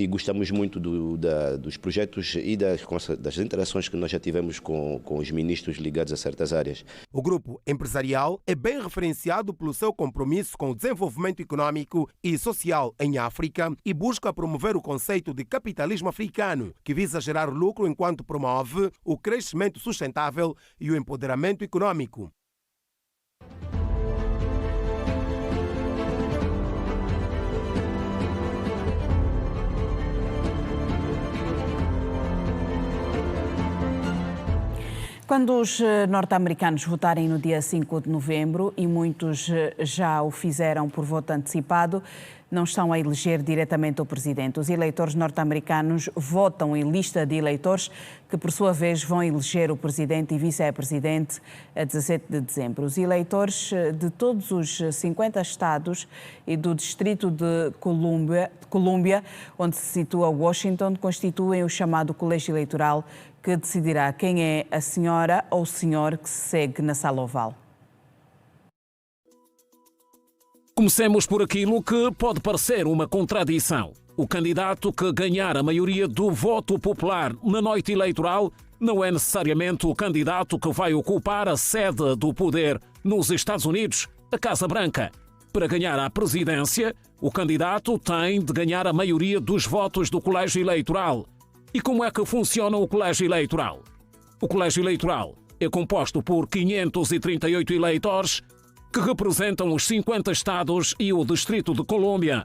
gostamos muito dos projetos e das interações que nós já tivemos com os ministros ligados a certas áreas. O grupo empresarial é bem referenciado pelo seu compromisso com o desenvolvimento económico e social em África e busca promover o conceito de capitalismo africano, que visa gerar lucro enquanto promove o crescimento sustentável e o empoderamento económico. Quando os norte-americanos votarem no dia 5 de novembro, e muitos já o fizeram por voto antecipado, não estão a eleger diretamente o presidente. Os eleitores norte-americanos votam em lista de eleitores que, por sua vez, vão eleger o presidente e vice-presidente a 17 de dezembro. Os eleitores de todos os 50 estados e do Distrito de Colômbia, onde se situa Washington, constituem o chamado colégio eleitoral que decidirá quem é a senhora ou o senhor que se segue na sala oval. Comecemos por aquilo que pode parecer uma contradição. O candidato que ganhar a maioria do voto popular na noite eleitoral não é necessariamente o candidato que vai ocupar a sede do poder nos Estados Unidos, a Casa Branca. Para ganhar a presidência, o candidato tem de ganhar a maioria dos votos do colégio eleitoral. E como é que funciona o colégio eleitoral? O colégio eleitoral é composto por 538 eleitores que representam os 50 estados e o Distrito de Colômbia.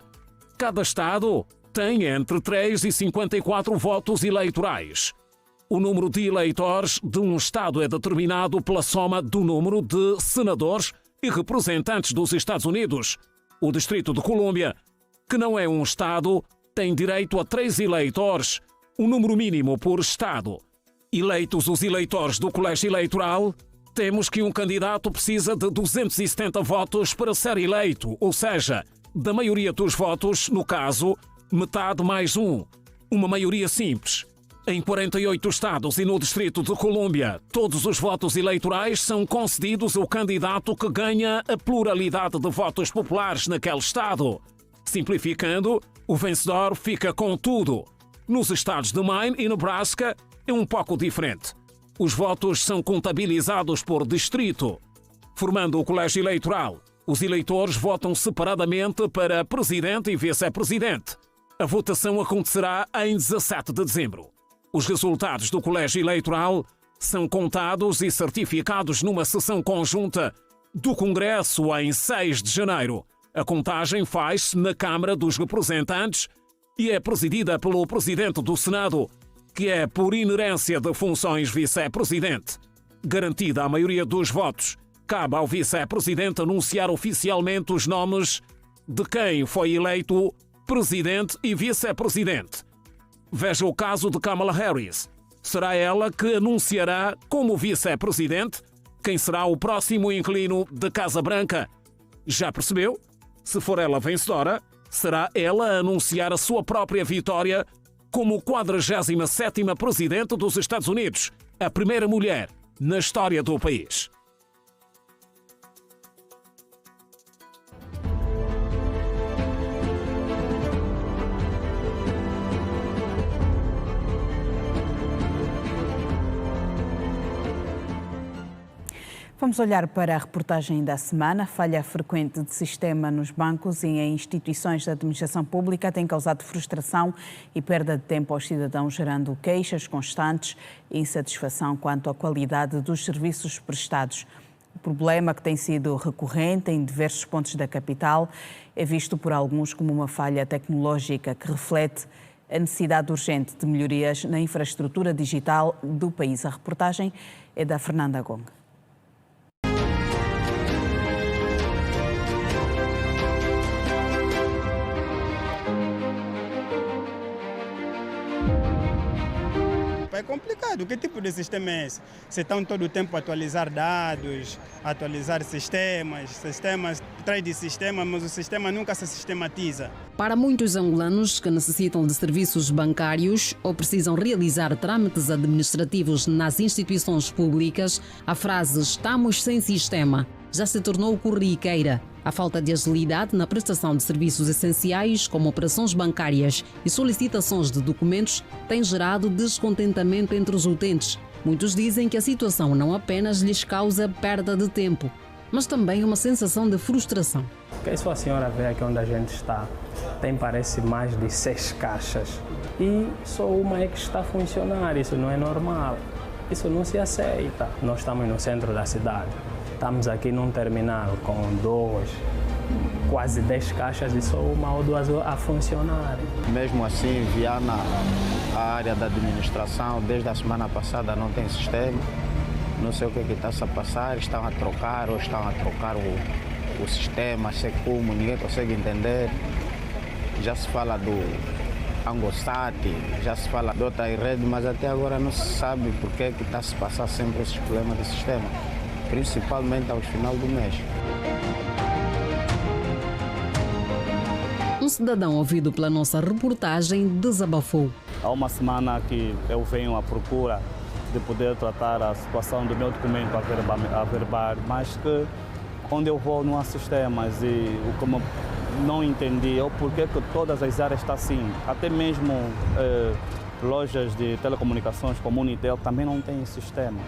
Cada estado tem entre 3 e 54 votos eleitorais. O número de eleitores de um estado é determinado pela soma do número de senadores e representantes dos Estados Unidos. O Distrito de Colômbia, que não é um estado, tem direito a 3 eleitores, um número mínimo por estado. Eleitos os eleitores do colégio eleitoral, temos que um candidato precisa de 270 votos para ser eleito, ou seja, da maioria dos votos, no caso, metade mais um. Uma maioria simples. Em 48 estados e no Distrito de Colômbia, todos os votos eleitorais são concedidos ao candidato que ganha a pluralidade de votos populares naquele estado. Simplificando, o vencedor fica com tudo. Nos estados de Maine e Nebraska é um pouco diferente. Os votos são contabilizados por distrito. Formando o colégio eleitoral, os eleitores votam separadamente para presidente e vice-presidente. A votação acontecerá em 17 de dezembro. Os resultados do colégio eleitoral são contados e certificados numa sessão conjunta do Congresso em 6 de janeiro. A contagem faz-se na Câmara dos Representantes e é presidida pelo Presidente do Senado, que é, por inerência de funções, vice-presidente. Garantida a maioria dos votos, cabe ao vice-presidente anunciar oficialmente os nomes de quem foi eleito presidente e vice-presidente. Veja o caso de Kamala Harris. Será ela que anunciará como vice-presidente quem será o próximo inquilino da Casa Branca. Já percebeu? Se for ela vencedora, será ela a anunciar a sua própria vitória como 47ª presidente dos Estados Unidos, a primeira mulher na história do país. Vamos olhar para a reportagem da semana. Falha frequente de sistema nos bancos e em instituições da administração pública tem causado frustração e perda de tempo aos cidadãos, gerando queixas constantes e insatisfação quanto à qualidade dos serviços prestados. O problema, que tem sido recorrente em diversos pontos da capital, é visto por alguns como uma falha tecnológica que reflete a necessidade urgente de melhorias na infraestrutura digital do país. A reportagem é da Fernanda Gong. É complicado. Que tipo de sistema é esse? Você estão todo o tempo a atualizar dados, atualizar sistemas traz de sistema, mas o sistema nunca se sistematiza. Para muitos angolanos que necessitam de serviços bancários ou precisam realizar trâmites administrativos nas instituições públicas, a frase "estamos sem sistema" já se tornou corriqueira. A falta de agilidade na prestação de serviços essenciais, como operações bancárias e solicitações de documentos, tem gerado descontentamento entre os utentes. Muitos dizem que a situação não apenas lhes causa perda de tempo, mas também uma sensação de frustração. Se a senhora vê aqui onde a gente está, tem parece mais de 6 caixas e só uma é que está a funcionar. Isso não é normal, isso não se aceita. Nós estamos no centro da cidade. Estamos aqui num terminal com quase 10 caixas e só uma ou duas a funcionar. Mesmo assim, Viana, a área da administração, desde a semana passada não tem sistema. Não sei o que está a passar, estão a trocar ou estão a trocar o sistema, sei como, ninguém consegue entender. Já se fala do Angosat, já se fala de outra rede, mas até agora não se sabe por que está a se passar sempre esses problemas do sistema, principalmente ao final do mês. Um cidadão ouvido pela nossa reportagem desabafou. Há uma semana que eu venho à procura de poder tratar a situação do meu documento a verbar, mas que onde eu vou não há sistemas e o que não entendi é o porquê que todas as áreas estão assim. Até mesmo lojas de telecomunicações como Unitel também não têm sistema.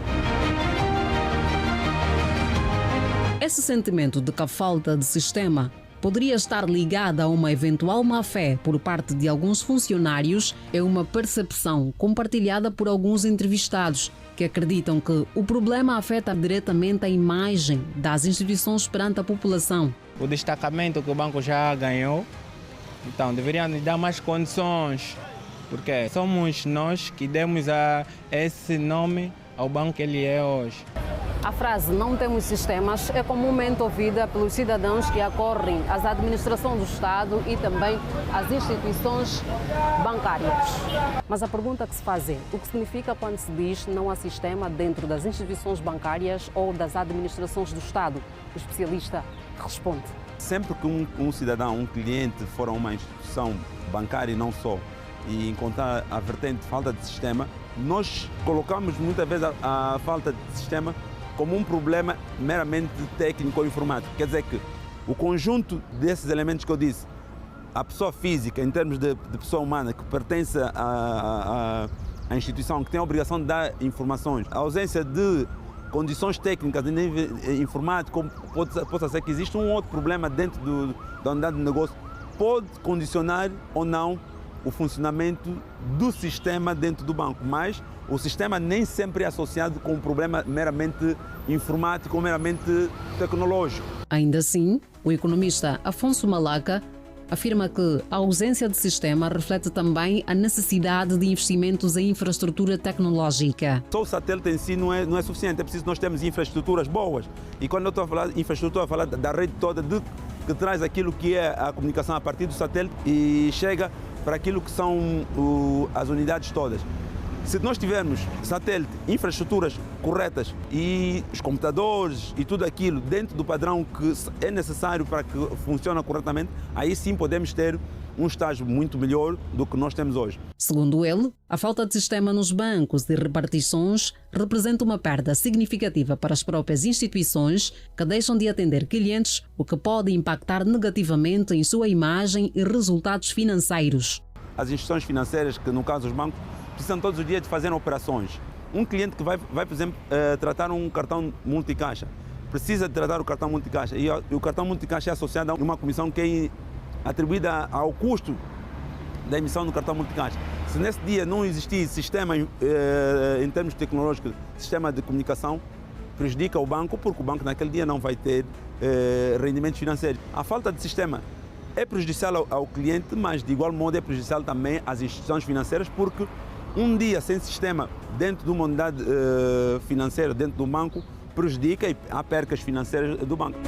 Esse sentimento de que a falta de sistema poderia estar ligada a uma eventual má-fé por parte de alguns funcionários é uma percepção compartilhada por alguns entrevistados que acreditam que o problema afeta diretamente a imagem das instituições perante a população. O destacamento que o banco já ganhou, então deveriam lhe dar mais condições, porque somos nós que demos esse nome ao banco que ele é hoje. A frase "não temos sistemas" é comumente ouvida pelos cidadãos que acorrem às administrações do Estado e também às instituições bancárias. Mas a pergunta que se faz é: o que significa quando se diz não há sistema dentro das instituições bancárias ou das administrações do Estado? O especialista responde. Sempre que um cidadão, um cliente for a uma instituição bancária e não só, e encontrar a vertente de falta de sistema, nós colocamos muitas vezes a falta de sistema como um problema meramente técnico ou informático. Quer dizer que o conjunto desses elementos que eu disse, a pessoa física, em termos de pessoa humana, que pertence à instituição, que tem a obrigação de dar informações, a ausência de condições técnicas de nível informático, possa ser que existe um outro problema dentro da unidade de negócio, pode condicionar ou não o funcionamento do sistema dentro do banco, mas o sistema nem sempre é associado com um problema meramente informático ou meramente tecnológico. Ainda assim, o economista Afonso Malaca afirma que a ausência de sistema reflete também a necessidade de investimentos em infraestrutura tecnológica. Só o satélite em si não é suficiente, é preciso nós termos infraestruturas boas. E quando eu estou a falar de infraestrutura, estou a falar da rede toda que traz aquilo que é a comunicação a partir do satélite e chega para aquilo que são as unidades todas. Se nós tivermos satélite, infraestruturas corretas e os computadores e tudo aquilo dentro do padrão que é necessário para que funcione corretamente, aí sim podemos ter um estágio muito melhor do que nós temos hoje. Segundo ele, a falta de sistema nos bancos de repartições representa uma perda significativa para as próprias instituições que deixam de atender clientes, o que pode impactar negativamente em sua imagem e resultados financeiros. As instituições financeiras, que no caso os bancos, precisam todos os dias de fazer operações. Um cliente que vai por exemplo, tratar um cartão multicaixa, precisa de tratar o cartão multicaixa e o cartão multicaixa é associado a uma comissão que é atribuída ao custo da emissão do cartão multicaixa. Se nesse dia não existir sistema em termos tecnológicos, sistema de comunicação, prejudica o banco, porque o banco naquele dia não vai ter rendimentos financeiros. A falta de sistema é prejudicial ao cliente, mas de igual modo é prejudicial também às instituições financeiras, porque um dia sem sistema dentro de uma unidade financeira, dentro do banco, prejudica e há percas financeiras do banco.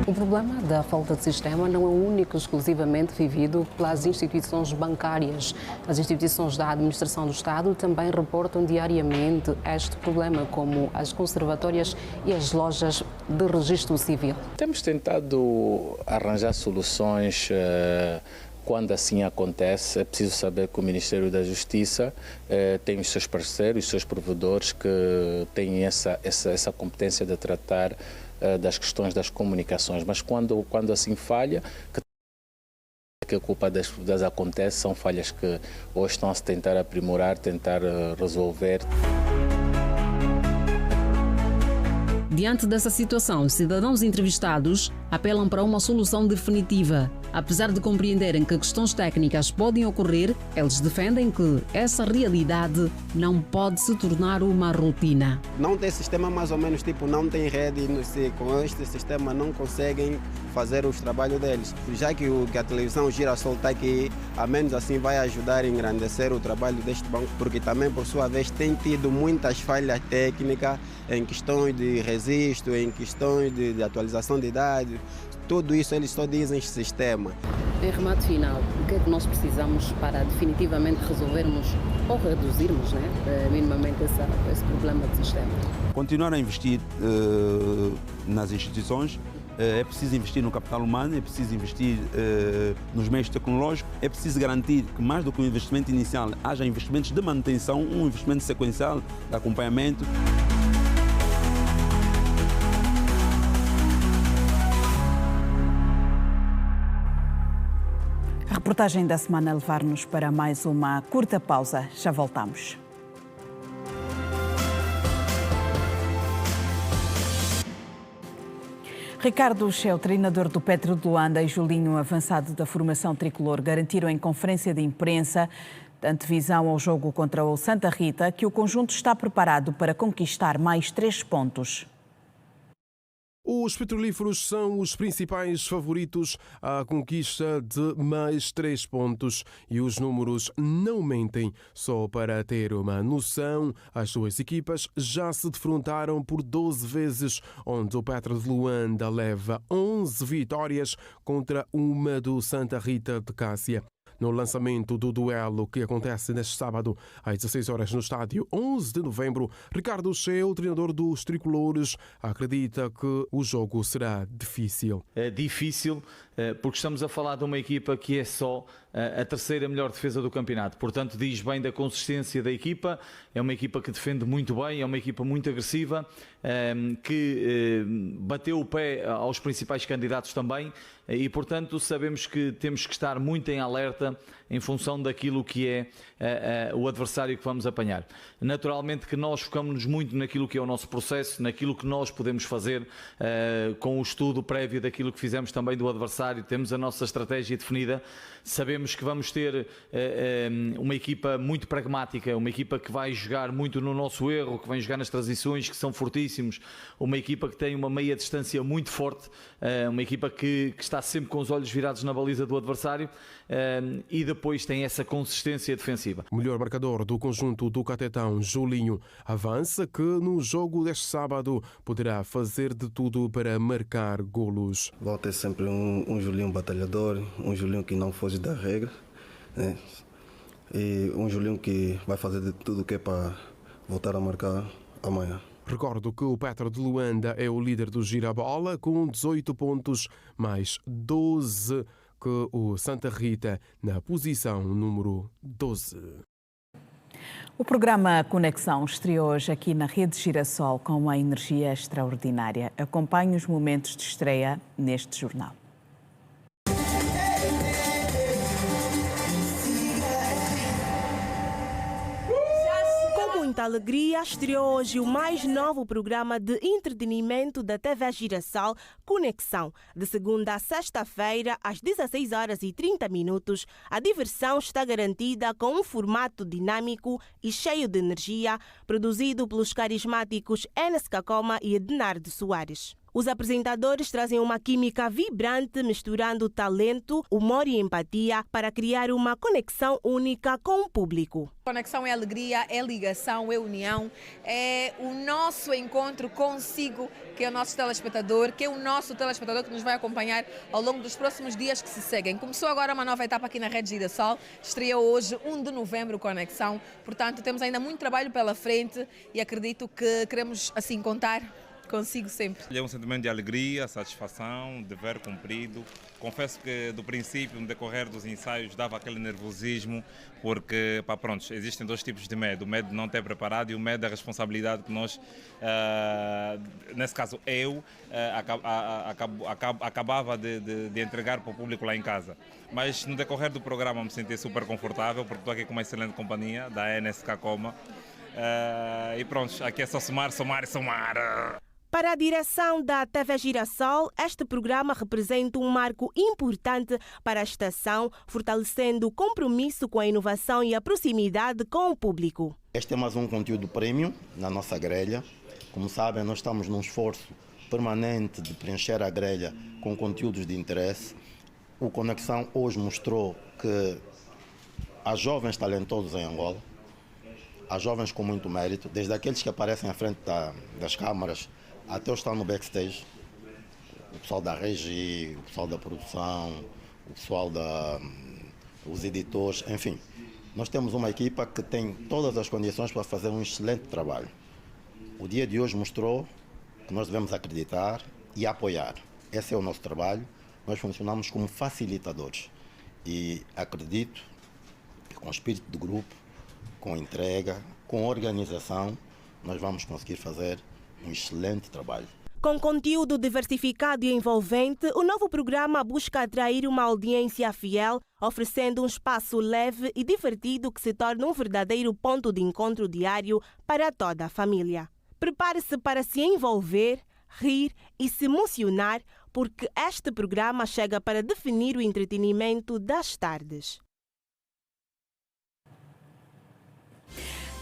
O problema da falta de sistema não é único exclusivamente vivido pelas instituições bancárias. As instituições da administração do Estado também reportam diariamente este problema, como as conservatórias e as lojas de registro civil. Temos tentado arranjar soluções. Quando assim acontece, é preciso saber que o Ministério da Justiça tem os seus parceiros, os seus provedores que têm essa competência de tratar das questões das comunicações. Mas quando assim falha, que a culpa das acontece, são falhas que hoje estão a se tentar aprimorar, tentar resolver. Diante dessa situação, os cidadãos entrevistados apelam para uma solução definitiva. Apesar de compreenderem que questões técnicas podem ocorrer, eles defendem que essa realidade não pode se tornar uma rotina. Não tem sistema mais ou menos, tipo, não tem rede, não sei, com este sistema não conseguem fazer os trabalhos deles. Já que a televisão Girassol está aqui, a menos assim vai ajudar a engrandecer o trabalho deste banco, porque também, por sua vez, tem tido muitas falhas técnicas em questões de registro, em questões de atualização de dados. Tudo isso eles só dizem sistema. Em remate final, o que é que nós precisamos para definitivamente resolvermos ou reduzirmos, minimamente esse problema de sistema? Continuar a investir nas instituições, é preciso investir no capital humano, é preciso investir nos meios tecnológicos, é preciso garantir que mais do que o investimento inicial haja investimentos de manutenção, um investimento sequencial de acompanhamento. A reportagem da semana levar-nos para mais uma curta pausa. Já voltamos. Ricardo Cheu, treinador do Petro de Luanda, e Julinho, avançado da formação tricolor, garantiram em conferência de imprensa, de antevisão ao jogo contra o Santa Rita, que o conjunto está preparado para conquistar mais 3 pontos. Os petrolíferos são os principais favoritos à conquista de mais 3 pontos e os números não mentem. Só para ter uma noção, as duas equipas já se defrontaram por 12 vezes, onde o Petro de Luanda leva 11 vitórias contra uma do Santa Rita de Cássia. No lançamento do duelo que acontece neste sábado às 16 horas no estádio 11 de novembro, Ricardo Cheu, treinador dos tricolores, acredita que o jogo será difícil. É difícil porque estamos a falar de uma equipa que é só a terceira melhor defesa do campeonato. Portanto, diz bem da consistência da equipa. É uma equipa que defende muito bem, é uma equipa muito agressiva, que bateu o pé aos principais candidatos também e, portanto, sabemos que temos que estar muito em alerta em função daquilo que é o adversário que vamos apanhar. Naturalmente que nós focamos-nos muito naquilo que é o nosso processo, naquilo que nós podemos fazer com o estudo prévio daquilo que fizemos também do adversário. Temos a nossa estratégia definida, sabemos que vamos ter uma equipa muito pragmática, uma equipa que vai jogar muito no nosso erro, que vai jogar nas transições, que são fortíssimos, uma equipa que tem uma meia distância muito forte, uma equipa que está sempre com os olhos virados na baliza do adversário e depois tem essa consistência defensiva. O melhor marcador do conjunto do Catetão, Julinho, avança que no jogo deste sábado poderá fazer de tudo para marcar golos. Vai ter sempre um Julinho batalhador, um Julinho que não foge da regra, né? E um Julinho que vai fazer de tudo que é para voltar a marcar amanhã. Recordo que o Petro de Luanda é o líder do Girabola com 18 pontos, mais 12 que o Santa Rita na posição número 12. O programa Conexão estreou hoje aqui na Rede Girassol com uma energia extraordinária. Acompanhe os momentos de estreia neste jornal. Muita alegria, estreou hoje o mais novo programa de entretenimento da TV Girassol, Conexão. De segunda a sexta-feira, às 16 horas e 30 minutos, a diversão está garantida com um formato dinâmico e cheio de energia, produzido pelos carismáticos Enes Kakoma e Ednardo Soares. Os apresentadores trazem uma química vibrante, misturando talento, humor e empatia para criar uma conexão única com o público. Conexão é alegria, é ligação, é união, é o nosso encontro consigo, que é o nosso telespectador, que é o nosso telespectador que nos vai acompanhar ao longo dos próximos dias que se seguem. Começou agora uma nova etapa aqui na Rede Girassol, estreou hoje, 1 de novembro, Conexão. Portanto, temos ainda muito trabalho pela frente e acredito que queremos assim contar consigo sempre. É um sentimento de alegria, satisfação, dever cumprido. Confesso que do princípio, no decorrer dos ensaios, dava aquele nervosismo, porque, pronto, existem dois tipos de medo. O medo de não ter preparado e o medo da responsabilidade que nós, nesse caso eu, acabava de entregar para o público lá em casa. Mas no decorrer do programa me senti super confortável, porque estou aqui com uma excelente companhia, da Enes Kakoma. E pronto, aqui é só somar. Para a direção da TV Girassol, este programa representa um marco importante para a estação, fortalecendo o compromisso com a inovação e a proximidade com o público. Este é mais um conteúdo premium na nossa grelha. Como sabem, nós estamos num esforço permanente de preencher a grelha com conteúdos de interesse. O Conexão hoje mostrou que há jovens talentosos em Angola, há jovens com muito mérito, desde aqueles que aparecem à frente das câmaras até os que estão no backstage, o pessoal da regi, o pessoal da produção, o pessoal os editores, enfim. Nós temos uma equipa que tem todas as condições para fazer um excelente trabalho. O dia de hoje mostrou que nós devemos acreditar e apoiar. Esse é o nosso trabalho. Nós funcionamos como facilitadores e acredito que com espírito de grupo, com entrega, com organização, nós vamos conseguir fazer um excelente trabalho. Com conteúdo diversificado e envolvente, o novo programa busca atrair uma audiência fiel, oferecendo um espaço leve e divertido que se torna um verdadeiro ponto de encontro diário para toda a família. Prepare-se para se envolver, rir e se emocionar, porque este programa chega para definir o entretenimento das tardes.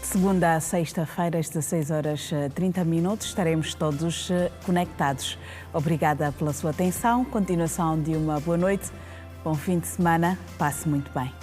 Segunda a sexta-feira, às 16h30, estaremos todos conectados. Obrigada pela sua atenção, continuação de uma boa noite, bom fim de semana, passe muito bem.